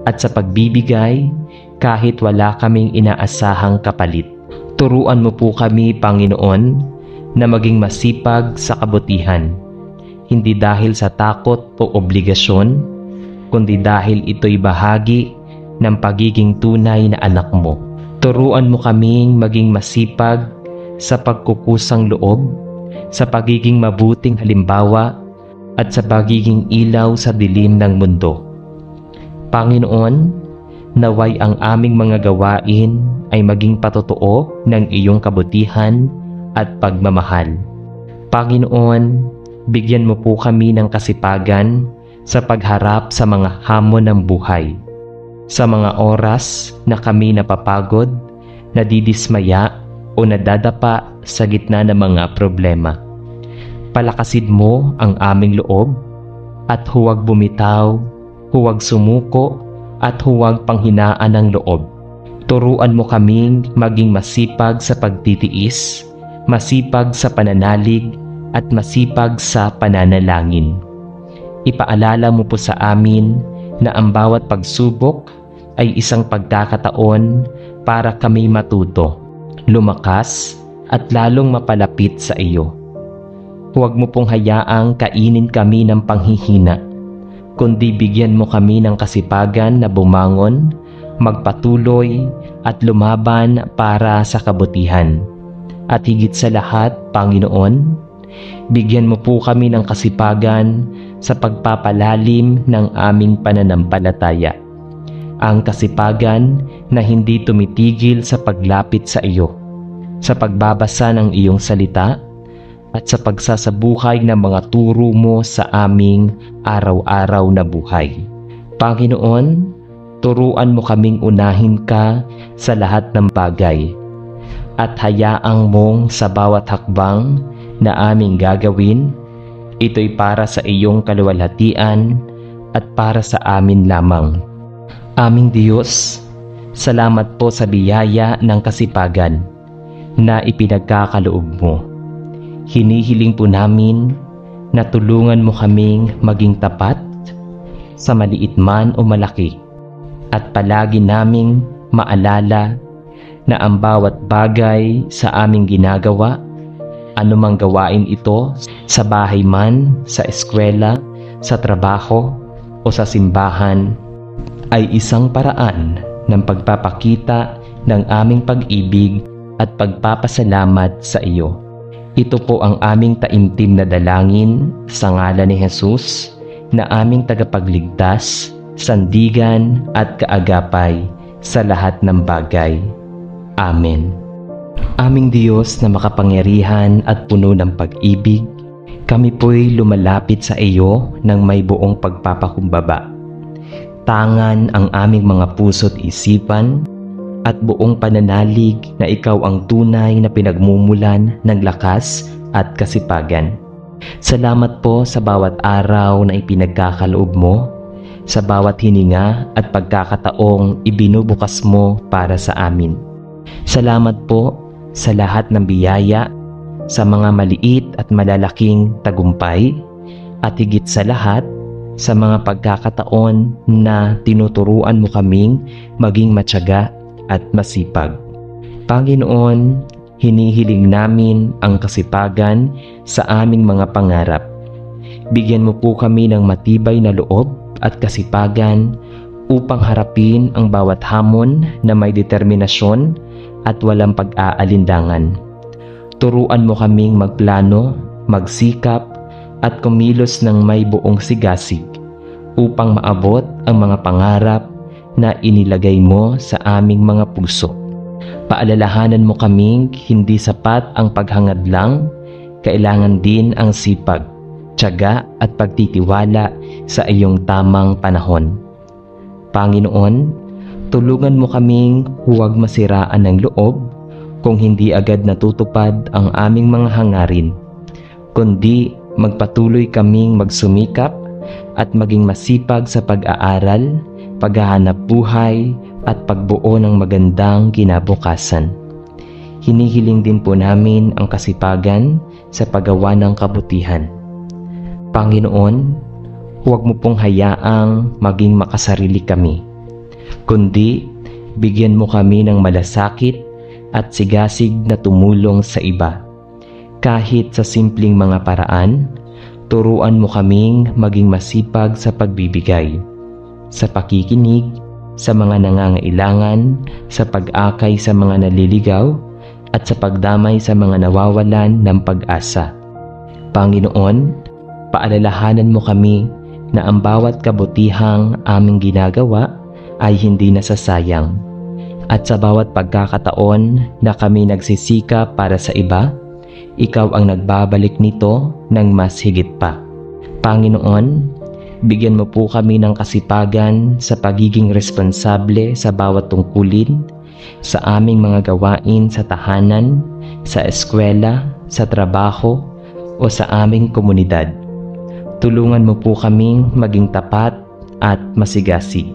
[SPEAKER 1] at sa pagbibigay kahit wala kaming inaasahang kapalit. Turuan mo po kami, Panginoon, na maging masipag sa kabutihan, hindi dahil sa takot o obligasyon, kundi dahil ito'y bahagi ng pagiging tunay na anak mo. Turuan mo kaming maging masipag sa pagkukusang loob, sa pagiging mabuting halimbawa, at sa pagiging ilaw sa dilim ng mundo. Panginoon, naway ang aming mga gawain ay maging patotoo ng iyong kabutihan at pagmamahal. Panginoon, bigyan mo po kami ng kasipagan sa pagharap sa mga hamon ng buhay, sa mga oras na kami napapagod, nadidismaya o nadadapa sa gitna ng mga problema. Palakasin mo ang aming loob at huwag bumitaw, huwag sumuko at huwag panghinaan ng loob. Turuan mo kaming maging masipag sa pagtitiis, masipag sa pananalig at masipag sa pananalangin. Ipaalala mo po sa amin na ang bawat pagsubok ay isang pagkakataon para kami matuto, lumakas at lalong mapalapit sa iyo. Huwag mo pong hayaang kainin kami ng panghihina, kundi bigyan mo kami ng kasipagan na bumangon, magpatuloy at lumaban para sa kabutihan. At higit sa lahat, Panginoon, bigyan mo po kami ng kasipagan sa pagpapalalim ng aming pananampalataya. Ang kasipagan na hindi tumitigil sa paglapit sa iyo, sa pagbabasa ng iyong salita, at sa pagsasabuhay ng mga turo mo sa aming araw-araw na buhay. Panginoon, turuan mo kaming unahin ka sa lahat ng bagay at hayaang mong sa bawat hakbang na aming gagawin, ito'y para sa iyong kaluwalhatian at para sa amin lamang. Aming Diyos, salamat po sa biyaya ng kasipagan na ipinagkakaloob mo. Hinihiling po namin na tulungan mo kaming maging tapat sa maliit man o malaki, at palagi naming maalala na ang bawat bagay sa aming ginagawa, anumang gawain ito sa bahay man, sa eskwela, sa trabaho o sa simbahan, ay isang paraan ng pagpapakita ng aming pag-ibig at pagpapasalamat sa iyo. Ito po ang aming taimtim na dalangin sa ngalan ni Jesus na aming tagapagligtas, sandigan at kaagapay sa lahat ng bagay. Amen. Aming Diyos na makapangyarihan at puno ng pag-ibig, kami po'y lumalapit sa iyo ng may buong pagpapakumbaba. Tangan ang aming mga puso't isipan at buong pananalig na ikaw ang tunay na pinagmumulan ng lakas at kasipagan. Salamat po sa bawat araw na ipinagkakaloob mo, sa bawat hininga at pagkakataong ibinubukas mo para sa amin. Salamat po sa lahat ng biyaya, sa mga maliit at malalaking tagumpay, at higit sa lahat, sa mga pagkakataon na tinuturuan mo kaming maging matyaga at masipag. Panginoon, hinihiling namin ang kasipagan sa aming mga pangarap. Bigyan mo po kami ng matibay na loob at kasipagan upang harapin ang bawat hamon na may determinasyon at walang pag-aalindangan. Turuan mo kaming magplano, magsikap at kumilos ng may buong sigasig upang maabot ang mga pangarap na inilagay mo sa aming mga puso. Paalalahanan mo kaming hindi sapat ang paghangad lang, kailangan din ang sipag, tiyaga at pagtitiwala sa iyong tamang panahon. Panginoon, tulungan mo kaming huwag masiraan ng loob kung hindi agad natutupad ang aming mga hangarin, kundi magpatuloy kaming magsumikap at maging masipag sa pag-aaral, paghahanap buhay at pagbuo ng magandang kinabukasan. Hinihiling din po namin ang kasipagan sa paggawa ng kabutihan. Panginoon, huwag mo pong hayaang maging makasarili kami, kundi bigyan mo kami ng malasakit at sigasig na tumulong sa iba. Kahit sa simpleng mga paraan, turuan mo kaming maging masipag sa pagbibigay, sa pakikinig, sa mga nangangailangan, sa pag-akay sa mga naliligaw, at sa pagdamay sa mga nawawalan ng pag-asa. Panginoon, paalalahanan mo kami na ang bawat kabutihang aming ginagawa ay hindi nasasayang. At sa bawat pagkakataon na kami nagsisika para sa iba, ikaw ang nagbabalik nito ng mas higit pa. Panginoon, bigyan mo po kami ng kasipagan sa pagiging responsable sa bawat tungkulin, sa aming mga gawain sa tahanan, sa eskwela, sa trabaho, o sa aming komunidad. Tulungan mo po kaming maging tapat at masigasig.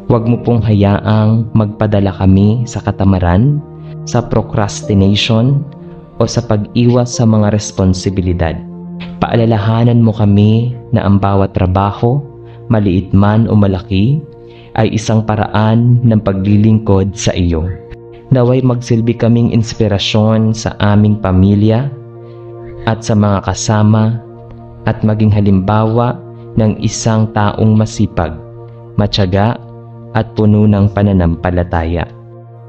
[SPEAKER 1] Huwag mo pong hayaang magpadala kami sa katamaran, sa procrastination, o sa pag-iwas sa mga responsibilidad. Paalalahanan mo kami na ang bawat trabaho, maliit man o malaki, ay isang paraan ng paglilingkod sa iyo. Naway magsilbi kaming inspirasyon sa aming pamilya at sa mga kasama at maging halimbawa ng isang taong masipag, matyaga at puno ng pananampalataya.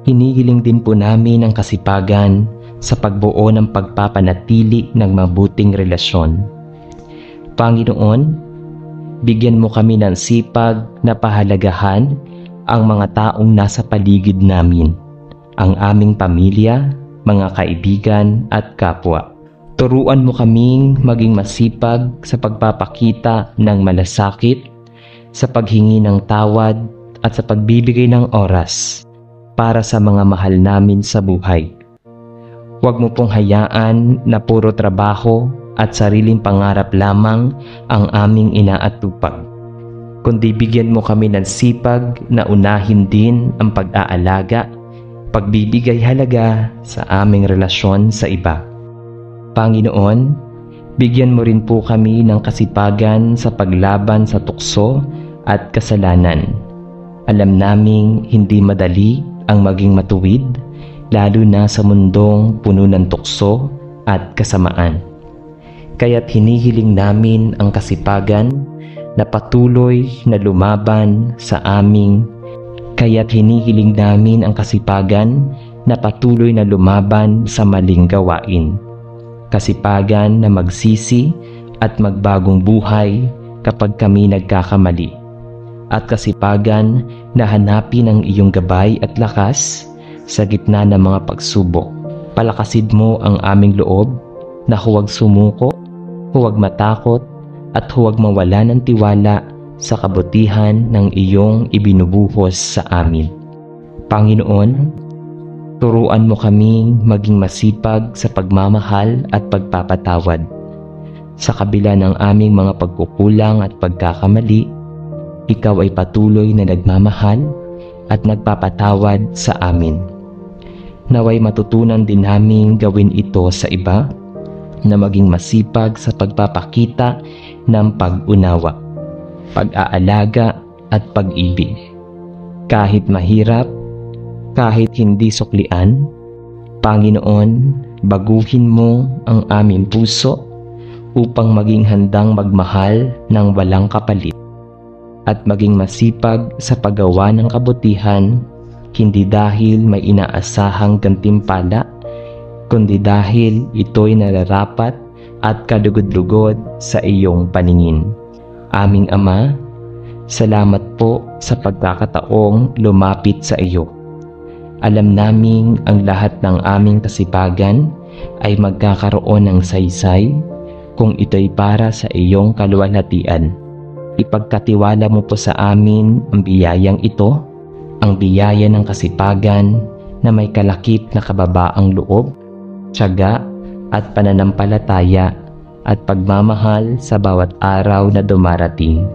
[SPEAKER 1] Hinihiling din po namin ang kasipagan sa pagbuo ng pagpapanatili ng mabuting relasyon. Panginoon, bigyan mo kami ng sipag na pahalagahan ang mga taong nasa paligid namin, ang aming pamilya, mga kaibigan at kapwa. Turuan mo kaming maging masipag sa pagpapakita ng malasakit, sa paghingi ng tawad at sa pagbibigay ng oras para sa mga mahal namin sa buhay. Huwag mo pong hayaan na puro trabaho at sariling pangarap lamang ang aming inaatupag, kundi bigyan mo kami ng sipag na unahin din ang pag-aalaga, pagbibigay halaga sa aming relasyon sa iba. Panginoon, bigyan mo rin po kami ng kasipagan sa paglaban sa tukso at kasalanan. Alam naming hindi madali ang maging matuwid, lalo na sa mundong puno ng tukso at kasamaan. Kaya't hinihiling namin ang kasipagan na patuloy na lumaban sa aming sa maling gawain. Kasipagan na magsisi at magbagong buhay kapag kami nagkakamali. At kasipagan na hanapin ang iyong gabay at lakas sa gitna ng mga pagsubok. Palakasid mo ang aming loob na huwag sumuko, huwag matakot, at huwag mawala ng tiwala sa kabutihan ng iyong ibinubuhos sa amin. Panginoon, turuan mo kaming maging masipag sa pagmamahal at pagpapatawad. Sa kabila ng aming mga pagkukulang at pagkakamali, ikaw ay patuloy na nagmamahal at nagpapatawad sa amin. Naway matutunan din namin gawin ito sa iba, na maging masipag sa pagpapakita ng pag-unawa, pag-aalaga at pag-ibig. Kahit mahirap, kahit hindi suklian, Panginoon, baguhin mo ang aming puso upang maging handang magmahal ng walang kapalit at maging masipag sa paggawa ng kabutihan, hindi dahil may inaasahang gantimpala, kundi dahil ito'y nararapat at kalugod-lugod sa iyong paningin. Aming Ama, salamat po sa pagkakataong lumapit sa iyo. Alam naming ang lahat ng aming kasipagan ay magkakaroon ng saysay kung ito'y para sa iyong kaluwalhatian. Ipagkatiwala mo po sa amin ang biyayang ito, ang biyaya ng kasipagan na may kalakip na kababaang loob, tiyaga at pananampalataya at pagmamahal sa bawat araw na dumarating.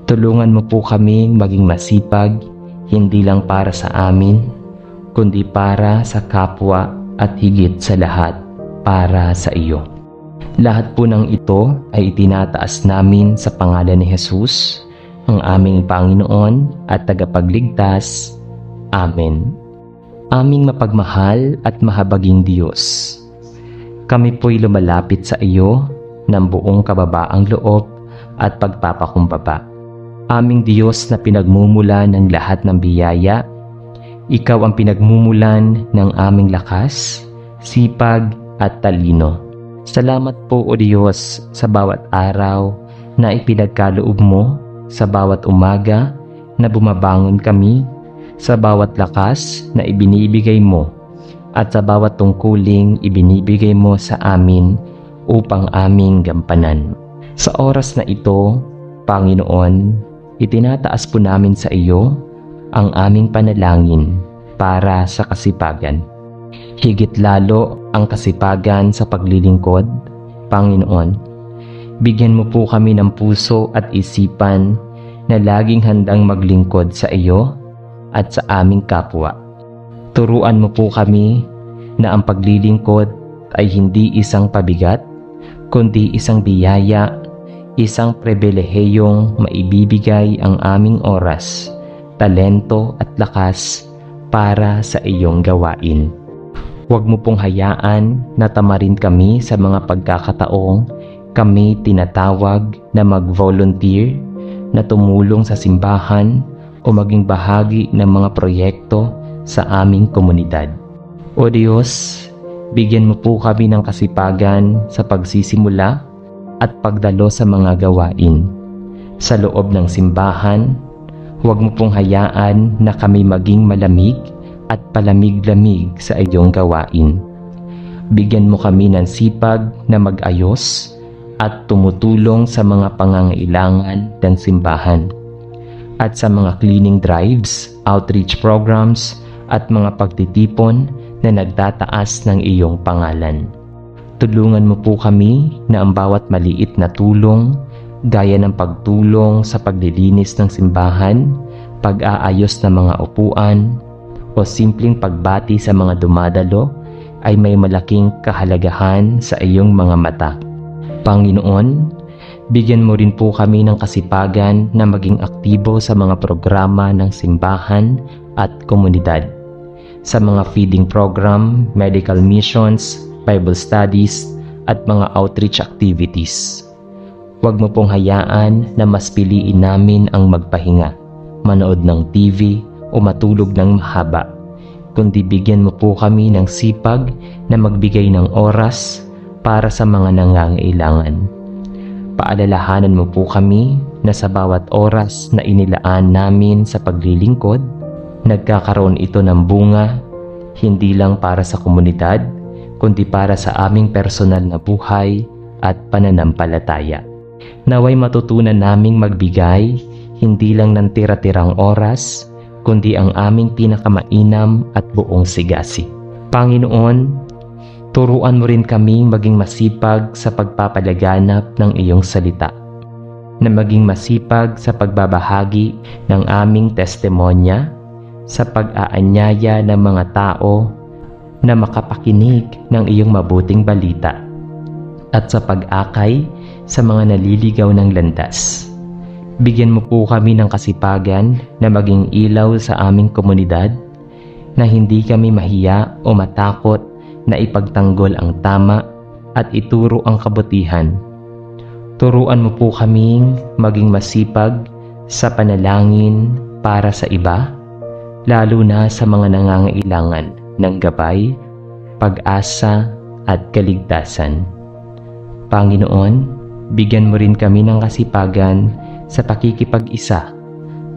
[SPEAKER 1] Tulungan mo po kaming maging masipag, hindi lang para sa amin, kundi para sa kapwa at higit sa lahat para sa iyo. Lahat po ng ito ay itinataas namin sa pangalan ni Jesus, ang aming Panginoon at tagapagligtas. Amen. Aming mapagmahal at mahabaging Diyos, kami po'y lumalapit sa iyo ng buong kababaang loob at pagpapakumbaba. Aming Diyos na pinagmumula ng lahat ng biyaya, Ikaw ang pinagmumulan ng aming lakas, sipag at talino. Salamat po o Diyos sa bawat araw na ipinagkaloob mo, sa bawat umaga na bumabangon kami, sa bawat lakas na ibinibigay mo, at sa bawat tungkuling ibinibigay mo sa amin upang aming gampanan. Sa oras na ito, Panginoon, itinataas po namin sa iyo ang aming panalangin para sa kasipagan. Higit lalo ang kasipagan sa paglilingkod, Panginoon. Bigyan mo po kami ng puso at isipan na laging handang maglingkod sa iyo at sa aming kapwa. Turuan mo po kami na ang paglilingkod ay hindi isang pabigat, kundi isang biyaya, isang pribilehiyong maibibigay ang aming oras, talento at lakas para sa iyong gawain. Huwag mo pong hayaan na tamarin kami sa mga pagkakataong kami tinatawag na mag-volunteer, na tumulong sa simbahan o maging bahagi ng mga proyekto sa aming komunidad. O Diyos, bigyan mo po kami ng kasipagan sa pagsisimula at pagdalo sa mga gawain. Sa loob ng simbahan, huwag mo pong hayaan na kami maging malamig at palamig-lamig sa iyong gawain. Bigyan mo kami ng sipag na mag-ayos at tumutulong sa mga pangangailangan ng simbahan, at sa mga cleaning drives, outreach programs at mga pagtitipon na nagtataas ng iyong pangalan. Tulungan mo po kami na ang bawat maliit na tulong, gaya ng pagtulong sa paglilinis ng simbahan, pag-aayos ng mga upuan, o simpleng pagbati sa mga dumadalo, ay may malaking kahalagahan sa iyong mga mata. Panginoon, bigyan mo rin po kami ng kasipagan na maging aktibo sa mga programa ng simbahan at komunidad, sa mga feeding program, medical missions, Bible studies, at mga outreach activities. Huwag mo pong hayaan na mas piliin namin ang magpahinga, manood ng TV o matulog ng mahaba, kundi bigyan mo po kami ng sipag na magbigay ng oras para sa mga nangangailangan. Paalalahanan mo po kami na sa bawat oras na inilaan namin sa paglilingkod, nagkakaroon ito ng bunga, hindi lang para sa komunidad, kundi para sa aming personal na buhay at pananampalataya. Naway matutunan naming magbigay, hindi lang ng tira-tirang oras, kundi ang aming pinakamainam at buong sigasi. Panginoon, turuan mo rin kaming maging masipag sa pagpapalaganap ng iyong salita, na maging masipag sa pagbabahagi ng aming testimonya, sa pag-aanyaya ng mga tao na makapakinig ng iyong mabuting balita, at sa pag-akay sa mga naliligaw ng landas. Bigyan mo po kami ng kasipagan na maging ilaw sa aming komunidad, na hindi kami mahiya o matakot na ipagtanggol ang tama at ituro ang kabutihan. Turuan mo po kaming maging masipag sa panalangin para sa iba, lalo na sa mga nangangailangan ng gabay, pag-asa at kaligtasan. Panginoon, bigyan mo rin kami ng kasipagan sa pakikipag-isa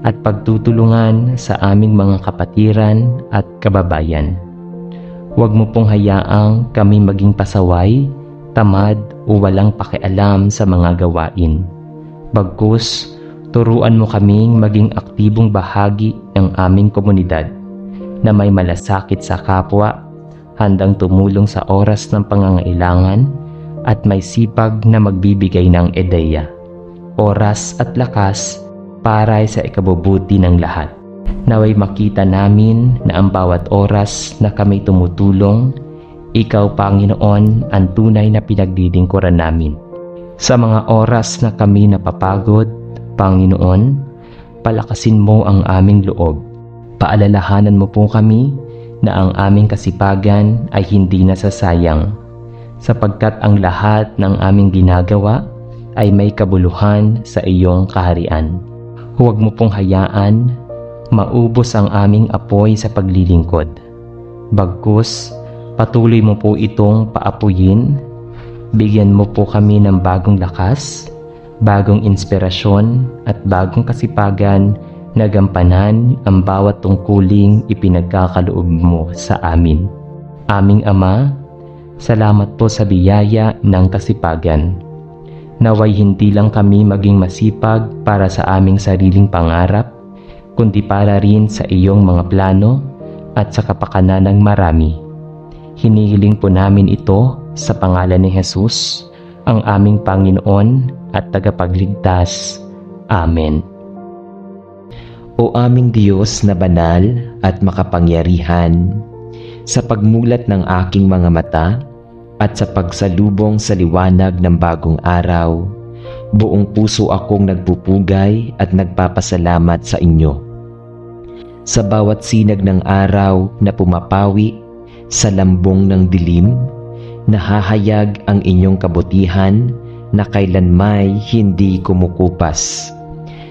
[SPEAKER 1] at pagtutulungan sa aming mga kapatiran at kababayan. Huwag mo pong hayaang kami maging pasaway, tamad o walang pakialam sa mga gawain. Bagkus, turuan mo kaming maging aktibong bahagi ng aming komunidad na may malasakit sa kapwa, handang tumulong sa oras ng pangangailangan at may sipag na magbibigay ng ideya, oras at lakas para sa ikabubuti ng lahat. Naway makita namin na ang bawat oras na kami tumutulong, Ikaw, Panginoon, ang tunay na pinaglilingkuran namin. Sa mga oras na kami napapagod, Panginoon, palakasin mo ang aming loob. Paalalahanan mo po kami na ang aming kasipagan ay hindi nasasayang, sapagkat ang lahat ng aming ginagawa ay may kabuluhan sa iyong kaharian. Huwag mo pong hayaan maubos ang aming apoy sa paglilingkod. Bagkus, patuloy mo po itong paapuyin. Bigyan mo po kami ng bagong lakas, bagong inspirasyon at bagong kasipagan na gampanan ang bawat tungkuling ipinagkakaloob mo sa amin. Aming Ama, salamat po sa biyaya ng kasipagan. Naway hindi lang kami maging masipag para sa aming sariling pangarap, kundi para rin sa iyong mga plano at sa kapakanan ng marami. Hinihiling po namin ito sa pangalan ni Jesus, ang aming Panginoon at tagapagligtas. Amen. O aming Diyos na banal at makapangyarihan, sa pagmulat ng aking mga mata at sa pagsalubong sa liwanag ng bagong araw, buong puso akong nagpupugay at nagpapasalamat sa inyo. Sa bawat sinag ng araw na pumapawi sa lambong ng dilim, nahahayag ang inyong kabutihan na kailanmay hindi kumukupas.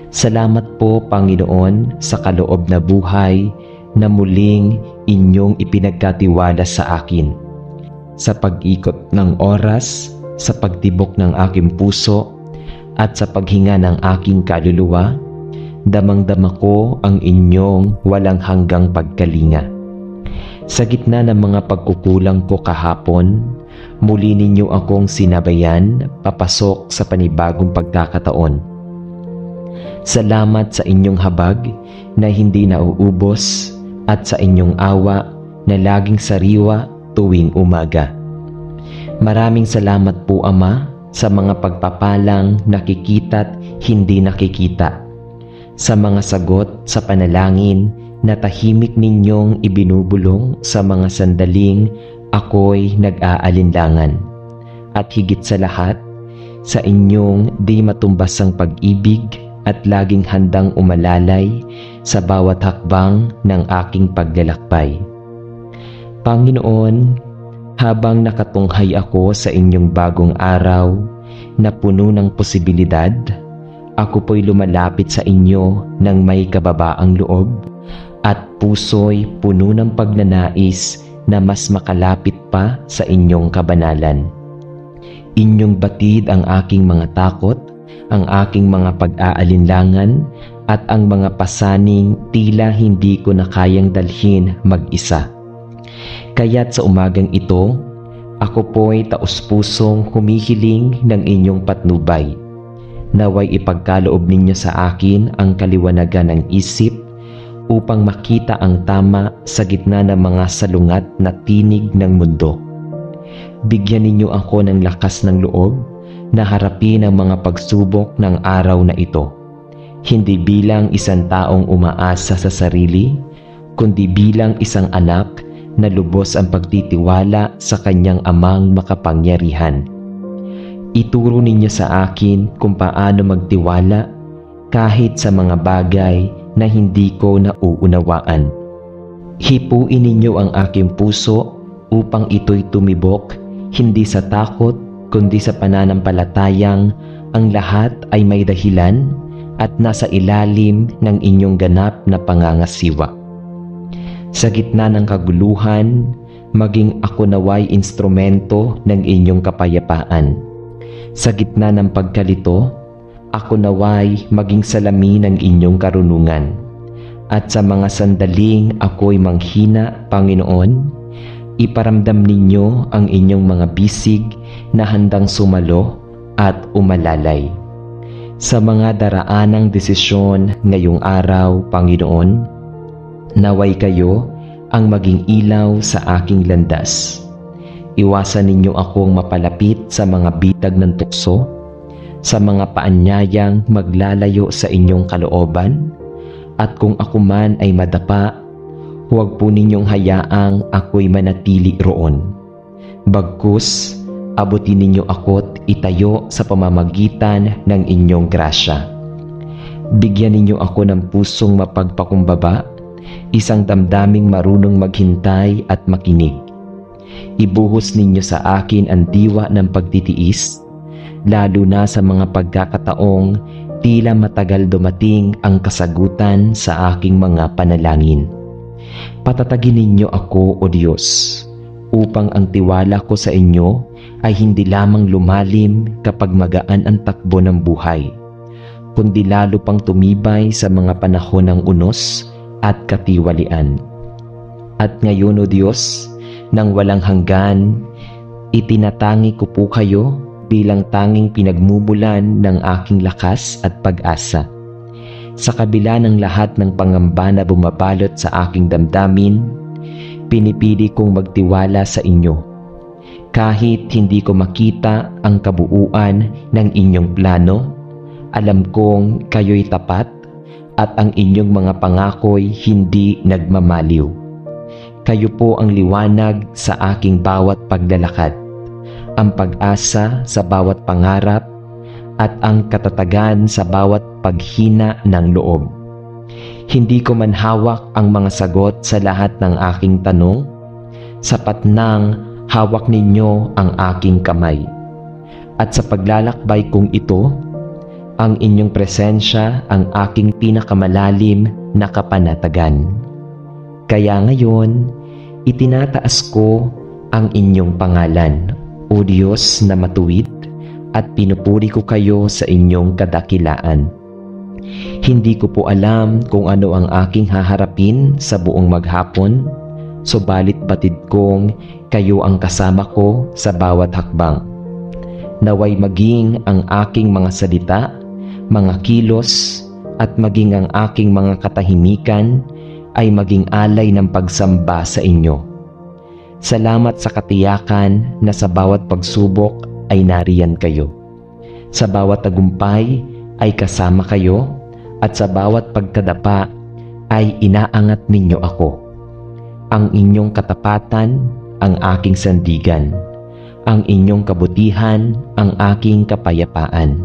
[SPEAKER 1] Salamat po, Panginoon, sa kaloob na buhay na muling inyong ipinagkatiwala sa akin. Sa pag-ikot ng oras, sa pagtibok ng aking puso, at sa paghinga ng aking kaluluwa, damang-dama ko ang inyong walang hanggang pagkalinga. Sa gitna ng mga pagkukulang ko kahapon, muli ninyo akong sinabayan papasok sa panibagong pagkakataon. Salamat sa inyong habag na hindi nauubos at sa inyong awa na laging sariwa tuwing umaga. Maraming salamat po, Ama, sa mga pagpapalang nakikita't hindi nakikita, sa mga sagot sa panalangin na tahimik ninyong ibinubulong sa mga sandaling ako'y nag-aalinlangan, at higit sa lahat, sa inyong di matumbasang pag-ibig at laging handang umalalay sa bawat hakbang ng aking paglalakbay. Panginoon, habang nakatunghay ako sa inyong bagong araw na puno ng posibilidad, ako po'y lumalapit sa inyo ng may kababaang loob at puso'y puno ng pagnanais na mas makalapit pa sa inyong kabanalan. Inyong batid ang aking mga takot, ang aking mga pag-aalinlangan at ang mga pasaning tila hindi ko na kayang dalhin mag-isa. Kaya't sa umagang ito, ako po'y taus-pusong humihiling ng inyong patnubay. Naway ipagkaloob ninyo sa akin ang kaliwanagan ng isip upang makita ang tama sa gitna ng mga salungat na tinig ng mundo. Bigyan ninyo ako ng lakas ng loob na harapin ang mga pagsubok ng araw na ito, hindi bilang isang taong umaasa sa sarili, kundi bilang isang anak na lubos ang pagtitiwala sa kanyang amang makapangyarihan. Ituro ninyo sa akin kung paano magtiwala kahit sa mga bagay na hindi ko nauunawaan. Hipuin ninyo ang aking puso upang ito'y tumibok, hindi sa takot, kundi sa pananampalatayang ang lahat ay may dahilan at nasa ilalim ng inyong ganap na pangangasiwa. Sa gitna ng kaguluhan, maging ako naway instrumento ng inyong kapayapaan. Sa gitna ng pagkalito, Ako naway maging salamin ng inyong karunungan. At sa mga sandaling ako'y manghina, Panginoon, iparamdam ninyo ang inyong mga bisig na handang sumalo at umalalay. Sa mga daraanang desisyon ngayong araw, Panginoon, naway kayo ang maging ilaw sa aking landas. Iwasan ninyo akong mapalapit sa mga bitag ng tukso, sa mga paanyayang maglalayo sa inyong kalooban, at kung ako man ay madapa, huwag po ninyong hayaang ako'y manatili roon. Bagkus, abutin ninyo ako't itayo sa pamamagitan ng inyong grasya. Bigyan ninyo ako ng pusong mapagpakumbaba, isang damdaming marunong maghintay at makinig. Ibuhos ninyo sa akin ang diwa ng pagtitiis, lalo na sa mga pagkakataong tila matagal dumating ang kasagutan sa aking mga panalangin. Patatagin ninyo ako, O Diyos, upang ang tiwala ko sa inyo ay hindi lamang lumalim kapag magaan ang takbo ng buhay, kundi lalo pang tumibay sa mga panahon ng unos at katiwalian. At ngayon, O Diyos, nang walang hanggan, itinatangi ko po kayo bilang tanging pinagmumulan ng aking lakas at pag-asa. Sa kabila ng lahat ng pangamba na bumabalot sa aking damdamin, pinipili kong magtiwala sa inyo. Kahit hindi ko makita ang kabuuan ng inyong plano, alam kong kayo'y tapat at ang inyong mga pangako'y hindi nagmamaliw. Kayo po ang liwanag sa aking bawat paglalakad, ang pag-asa sa bawat pangarap, at ang katatagan sa bawat paghina ng loob. Hindi ko man hawak ang mga sagot sa lahat ng aking tanong, sapat nang hawak ninyo ang aking kamay. At sa paglalakbay kong ito, ang inyong presensya ang aking pinakamalalim na kapanatagan. Kaya ngayon, itinataas ko ang inyong pangalan, O Diyos na matuwid, at pinupuri ko kayo sa inyong kadakilaan. Hindi ko po alam kung ano ang aking haharapin sa buong maghapon, subalit batid kong kayo ang kasama ko sa bawat hakbang. Naway maging ang aking mga salita, mga kilos, at maging ang aking mga katahimikan ay maging alay ng pagsamba sa inyo. Salamat sa katiyakan na sa bawat pagsubok ay nariyan kayo. Sa bawat tagumpay ay kasama kayo, at sa bawat pagkadapa ay inaangat ninyo ako. Ang inyong katapatan ang aking sandigan, ang inyong kabutihan ang aking kapayapaan,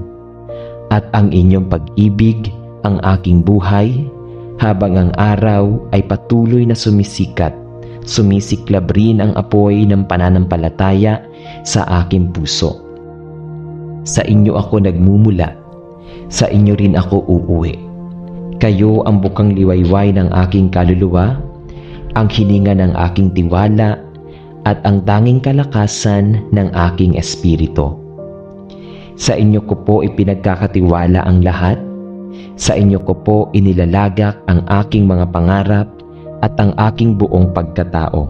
[SPEAKER 1] at ang inyong pag-ibig ang aking buhay, habang ang araw ay patuloy na sumisiklab rin ang apoy ng pananampalataya sa aking puso. Sa inyo ako nagmumula, sa inyo rin ako uuwi. Kayo ang bukang liwayway ng aking kaluluwa, ang hininga ng aking tiwala, at ang tanging kalakasan ng aking espiritu. Sa inyo ko po ipinagkakatiwala ang lahat, sa inyo ko po inilalagak ang aking mga pangarap at ang aking buong pagkatao.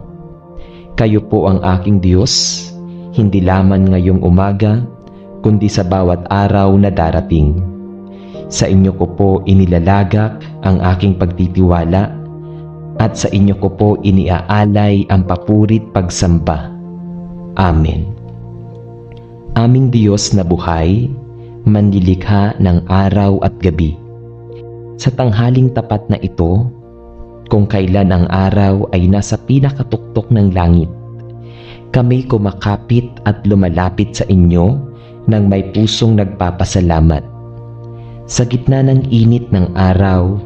[SPEAKER 1] Kayo po ang aking Diyos, hindi lamang ngayong umaga, kundi sa bawat araw na darating. Sa inyo ko po inilalagak ang aking pagtitiwala, at sa inyo ko po iniaalay ang papurit pagsamba. Amen. Aming Diyos na buhay, manlilikha ng araw at gabi. Sa tanghaling tapat na ito, kung kailan ang araw ay nasa pinakatuktok ng langit, kami kumakapit at lumalapit sa inyo nang may pusong nagpapasalamat. Sa gitna ng init ng araw,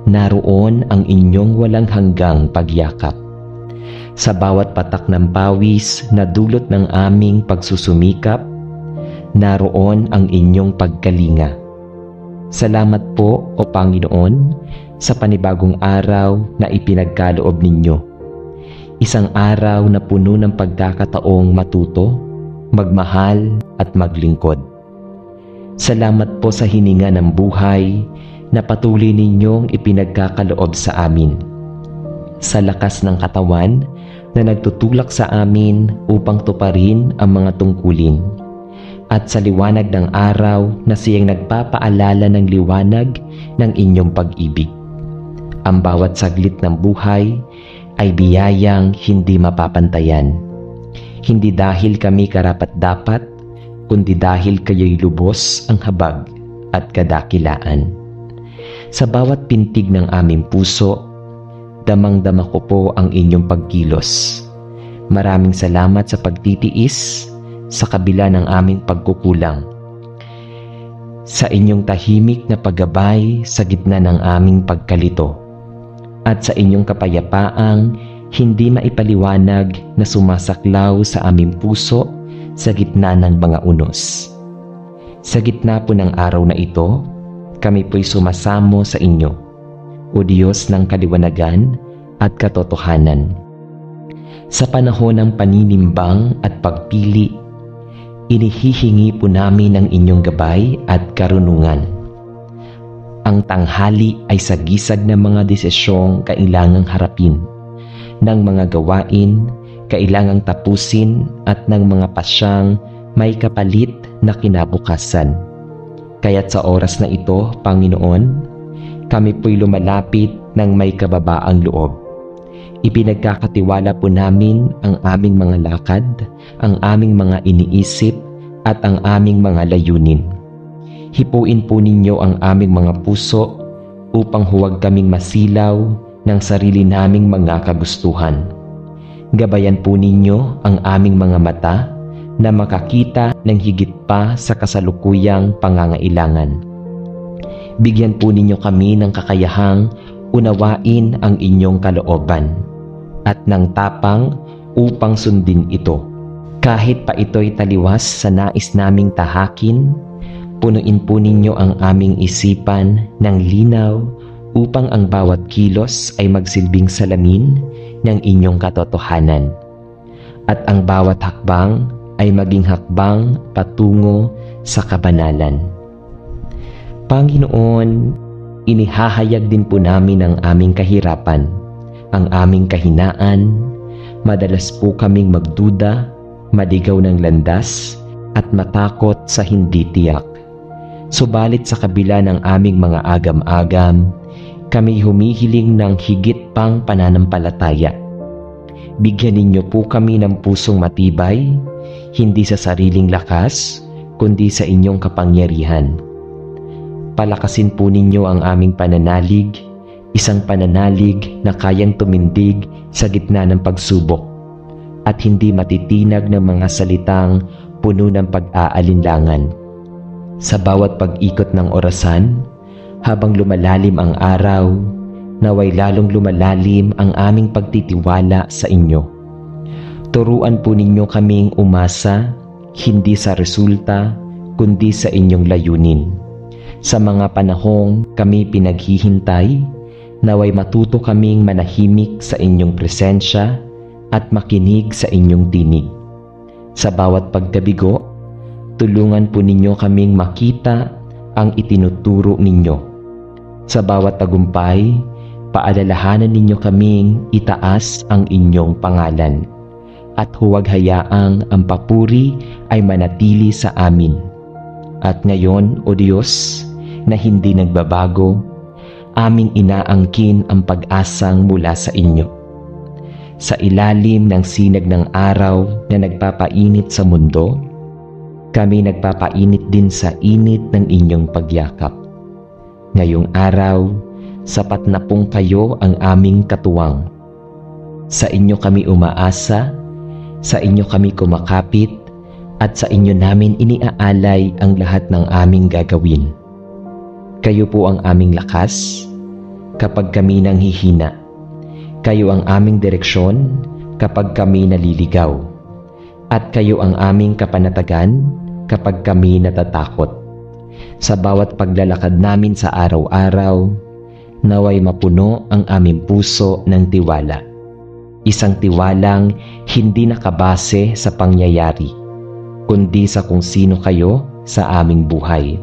[SPEAKER 1] naroon ang inyong walang hanggang pagyakap. Sa bawat patak ng pawis na dulot ng aming pagsusumikap, naroon ang inyong pagkalinga. Salamat po, O Panginoon, sa panibagong araw na ipinagkaloob ninyo. Isang araw na puno ng pagkakataong matuto, magmahal at maglingkod. Salamat po sa hininga ng buhay na patuloy ninyong ipinagkakaloob sa amin. Sa lakas ng katawan na nagtutulak sa amin upang tuparin ang mga tungkulin. At sa liwanag ng araw na siyang nagpapaalala ng liwanag ng inyong pag-ibig. Ang bawat saglit ng buhay ay biyayang hindi mapapantayan. Hindi dahil kami karapat-dapat, kundi dahil kayo'y lubos ang habag at kadakilaan. Sa bawat pintig ng aming puso, damang-dama ko po ang inyong pagkilos. Maraming salamat sa pagtitiis sa kabila ng aming pagkukulang. Sa inyong tahimik na paggabay sa gitna ng aming pagkalito. At sa inyong kapayapaang hindi maipaliwanag na sumasaklaw sa aming puso sa gitna ng mga unos. Sa gitna po ng araw na ito, kami po'y sumasamo sa inyo, O Diyos ng kaliwanagan at katotohanan. Sa panahon ng paninimbang at pagpili, inihihingi po namin ang inyong gabay at karunungan. Ang tanghali ay sagisag ng mga desisyong kailangang harapin, ng mga gawain kailangang tapusin at ng mga pasyang may kapalit na kinabukasan. Kaya't sa oras na ito, Panginoon, kami po'y lumalapit ng may kababaang loob. Ipinagkakatiwala po namin ang aming mga lakad, ang aming mga iniisip, at ang aming mga layunin. Hipuin po ninyo ang aming mga puso upang huwag kaming masilaw ng sarili naming mga kagustuhan. Gabayan po ninyo ang aming mga mata na makakita ng higit pa sa kasalukuyang pangangailangan. Bigyan po ninyo kami ng kakayahang unawain ang inyong kalooban at ng tapang upang sundin ito. Kahit pa ito'y taliwas sa nais naming tahakin, punuin po ninyo ang aming isipan ng linaw upang ang bawat kilos ay magsilbing salamin ng inyong katotohanan. At ang bawat hakbang ay maging hakbang patungo sa kabanalan. Panginoon, inihahayag din po namin ang aming kahirapan, ang aming kahinaan. Madalas po kaming magduda, maligaw ng landas, at matakot sa hindi tiyak. Subalit sa kabila ng aming mga agam-agam, kami humihiling ng higit pang pananampalataya. Bigyan ninyo po kami ng pusong matibay, hindi sa sariling lakas, kundi sa inyong kapangyarihan. Palakasin po ninyo ang aming pananalig, isang pananalig na kayang tumindig sa gitna ng pagsubok at hindi matitinag ng mga salitang puno ng pag-aalinlangan. Sa bawat pag-ikot ng orasan, habang lumalalim ang araw, naway lalong lumalalim ang aming pagtitiwala sa inyo. Turuan po ninyo kaming umasa, hindi sa resulta, kundi sa inyong layunin. Sa mga panahong kami pinaghihintay, naway matuto kaming manahimik sa inyong presensya at makinig sa inyong tinig. Sa bawat pagkabigo, tulungan po ninyo kaming makita ang itinuturo ninyo. Sa bawat tagumpay, paalalahanan ninyo kaming itaas ang inyong pangalan at huwag hayaang ang papuri ay manatili sa amin. At ngayon, O Diyos, na hindi nagbabago, aming inaangkin ang pag-asang mula sa inyo. Sa ilalim ng sinag ng araw na nagpapainit sa mundo, kami nagpapainit din sa init ng inyong pagyakap. Ngayong araw, sapat na pong kayo ang aming katuwang. Sa inyo kami umaasa, sa inyo kami kumakapit, at sa inyo namin iniaalay ang lahat ng aming gagawin. Kayo po ang aming lakas kapag kami nanghihina. Kayo ang aming direksyon kapag kami naliligaw. At kayo ang aming kapanatagan kapag kami natatakot. Sa bawat paglalakad namin sa araw-araw, naway mapuno ang aming puso ng tiwala. Isang tiwalang hindi nakabase sa pangyayari, kundi sa kung sino kayo sa aming buhay.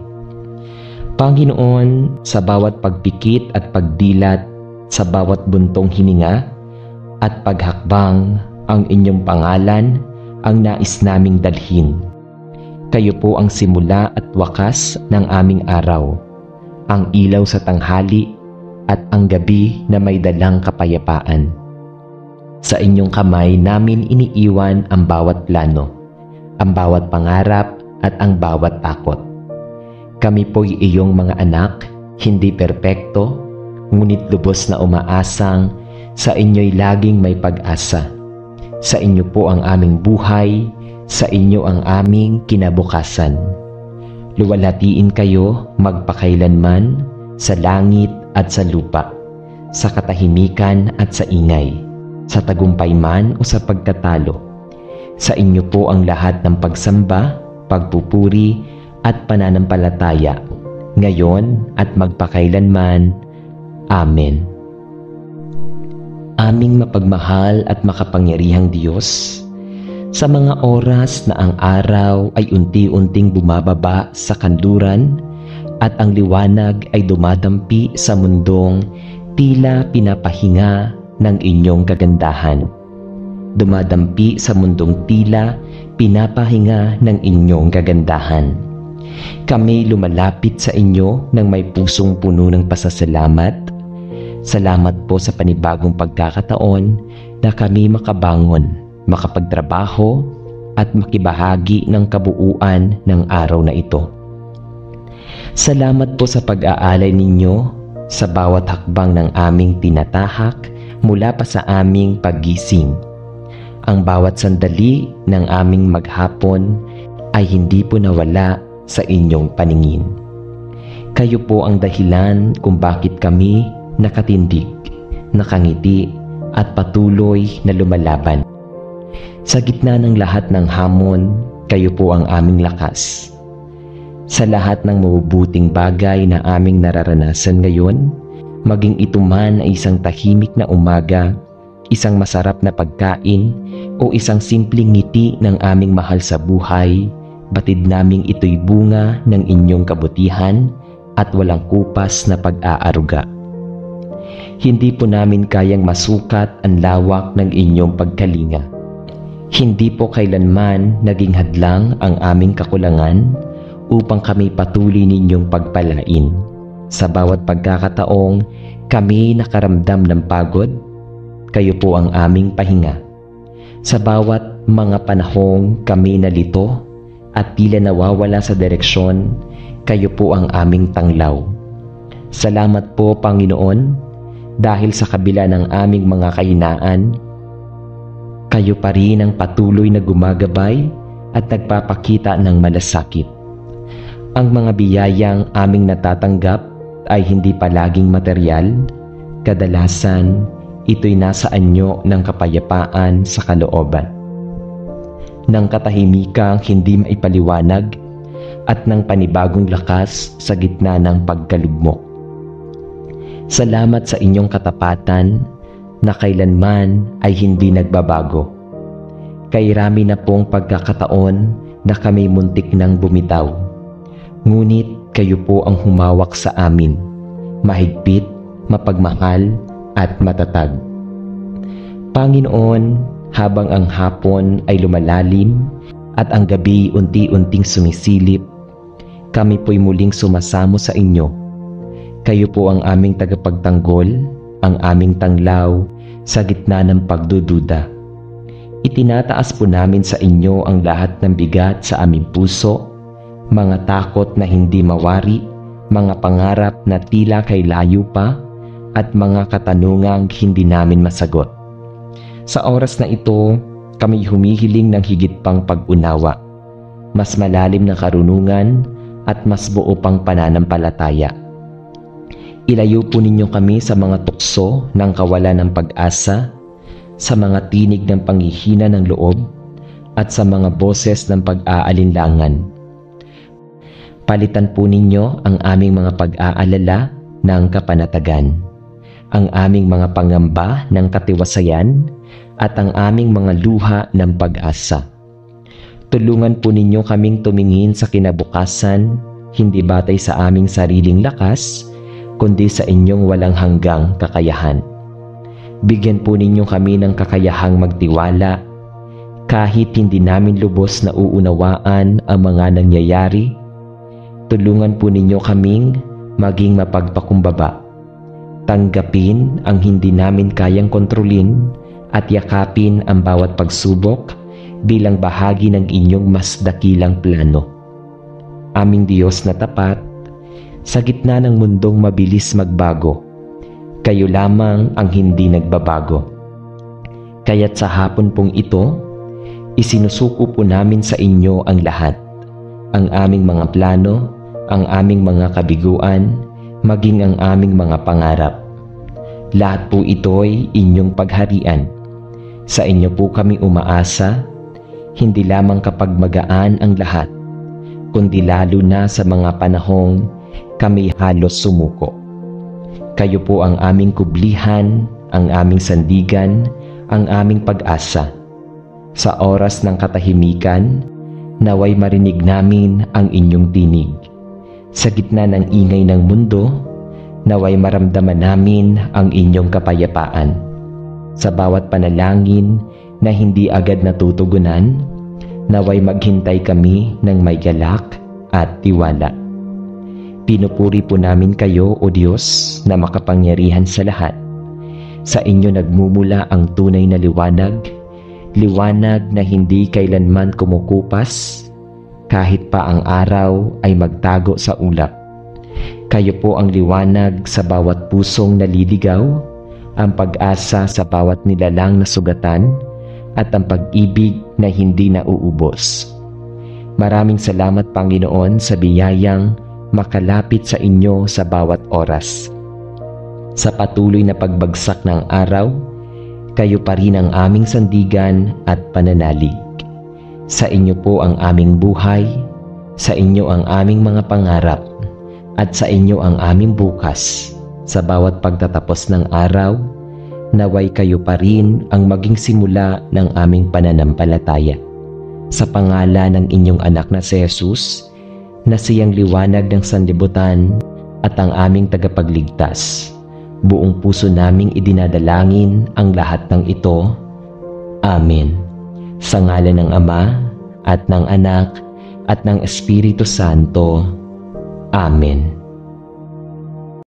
[SPEAKER 1] Panginoon, sa bawat pagpikit at pagdilat, sa bawat buntong hininga at paghakbang, ang inyong pangalan ang nais naming dalhin. Kayo po ang simula at wakas ng aming araw, ang ilaw sa tanghali at ang gabi na may dalang kapayapaan. Sa inyong kamay namin iniiwan ang bawat plano, ang bawat pangarap at ang bawat takot. Kami po'y iyong mga anak, hindi perpekto, ngunit lubos na umaasang sa inyo'y laging may pag-asa. Sa inyo po ang aming buhay, sa inyo ang aming kinabukasan. Luwalhatiin kayo magpakailanman sa langit at sa lupa, sa katahimikan at sa ingay, sa tagumpay man o sa pagkatalo. Sa inyo po ang lahat ng pagsamba, pagpupuri at pananampalataya, ngayon at magpakailanman. Amen. Aming mapagmahal at makapangyarihang Diyos, sa mga oras na ang araw ay unti-unting bumababa sa kanluran at ang liwanag ay dumadampi sa mundong tila pinapahinga ng inyong kagandahan. Dumadampi sa mundong tila pinapahinga ng inyong kagandahan. Kami lumalapit sa inyo ng may pusong puno ng pasasalamat. Salamat po sa panibagong pagkakataon na kami makabangon, makapagtrabaho at makibahagi ng kabuuan ng araw na ito. Salamat po sa pag-aalay ninyo sa bawat hakbang ng aming tinatahak mula pa sa aming paggising. Ang bawat sandali ng aming maghapon ay hindi po nawala sa inyong paningin. Kayo po ang dahilan kung bakit kami nakatindig, nakangiti at patuloy na lumalaban. Sa gitna ng lahat ng hamon, kayo po ang aming lakas. Sa lahat ng mabubuting bagay na aming nararanasan ngayon, maging ito man ay isang tahimik na umaga, isang masarap na pagkain o isang simpleng ngiti ng aming mahal sa buhay, batid naming ito'y bunga ng inyong kabutihan at walang kupas na pag-aaruga. Hindi po namin kayang masukat ang lawak ng inyong pagkalinga. Hindi po kailanman naging hadlang ang aming kakulangan upang kami patuloy ninyong pagpalain. Sa bawat pagkakataong kami nakaramdam ng pagod, kayo po ang aming pahinga. Sa bawat mga panahong kami nalito at tila nawawala sa direksyon, kayo po ang aming tanglaw. Salamat po, Panginoon, dahil sa kabila ng aming mga kahinaan, kayo pa rin ang patuloy na gumagabay at nagpapakita ng malasakit. Ang mga biyayang aming natatanggap ay hindi palaging material, kadalasan ito'y nasa anyo ng kapayapaan sa kalooban, ng katahimikang hindi maipaliwanag at ng panibagong lakas sa gitna ng pagkalugmok. Salamat sa inyong katapatan na kailanman ay hindi nagbabago. Kay rami na pong pagkakataon na kami muntik nang bumitaw, ngunit kayo po ang humawak sa amin, mahigpit, mapagmahal at matatag. Panginoon, habang ang hapon ay lumalalim at ang gabi unti-unting sumisilip, kami po'y muling sumasamo sa inyo. Kayo po ang aming tagapagtanggol, ang aming tanglaw sa gitna ng pagdududa. Itinataas po namin sa inyo ang lahat ng bigat sa aming puso, mga takot na hindi mawari, mga pangarap na tila kay layo pa, at mga katanungang hindi namin masagot. Sa oras na ito, kami humihiling ng higit pang pag-unawa, mas malalim na karunungan at mas buo pang pananampalataya. Ilayo po ninyo kami sa mga tukso ng kawalan ng pag-asa, sa mga tinig ng panghihina ng loob, at sa mga boses ng pag-aalinlangan. Palitan po ninyo ang aming mga pag-aalala ng kapanatagan, ang aming mga pangamba ng katiwasayan, at ang aming mga luha ng pag-asa. Tulungan po ninyo kaming tumingin sa kinabukasan hindi batay sa aming sariling lakas, kundi sa inyong walang hanggang kakayahan. Bigyan po ninyo kami ng kakayahang magtiwala kahit hindi namin lubos na uunawaan ang mga nangyayari. Tulungan po ninyo kaming maging mapagpakumbaba. Tanggapin ang hindi namin kayang kontrolin at yakapin ang bawat pagsubok bilang bahagi ng inyong mas dakilang plano. Aming Diyos na tapat, sa gitna ng mundong mabilis magbago, kayo lamang ang hindi nagbabago. Kaya't sa hapon pong ito, isinusuko po namin sa inyo ang lahat, ang aming mga plano, ang aming mga kabiguan, maging ang aming mga pangarap. Lahat po ito'y inyong pagharian. Sa inyo po kami umaasa, hindi lamang kapag magaan ang lahat, kundi lalo na sa mga panahong kami halos sumuko. Kayo po ang aming kublihan, ang aming sandigan, ang aming pag-asa. Sa oras ng katahimikan, naway marinig namin ang inyong tinig. Sa gitna ng ingay ng mundo, naway maramdaman namin ang inyong kapayapaan. Sa bawat panalangin na hindi agad natutugunan, naway maghintay kami ng may galak at tiwala. Pinupuri po namin kayo, O Diyos, na makapangyarihan sa lahat. Sa inyo nagmumula ang tunay na liwanag, liwanag na hindi kailanman kumukupas, kahit pa ang araw ay magtago sa ulap. Kayo po ang liwanag sa bawat pusong naliligaw, ang pag-asa sa bawat nilalang na sugatan, at ang pag-ibig na hindi nauubos. Maraming salamat, Panginoon, sa biyayang makalapit sa inyo sa bawat oras. Sa patuloy na pagbagsak ng araw, kayo pa rin ang aming sandigan at pananalig. Sa inyo po ang aming buhay, sa inyo ang aming mga pangarap, at sa inyo ang aming bukas. Sa bawat pagtatapos ng araw, naway kayo pa rin ang maging simula ng aming pananampalataya. Sa pangalan ng inyong anak na si Jesus, na siyang liwanag ng sanlibutan at ang aming tagapagligtas, buong puso naming idinadalangin ang lahat ng ito. Amen. Sa ngalan ng Ama, at ng Anak, at ng Espiritu Santo. Amen.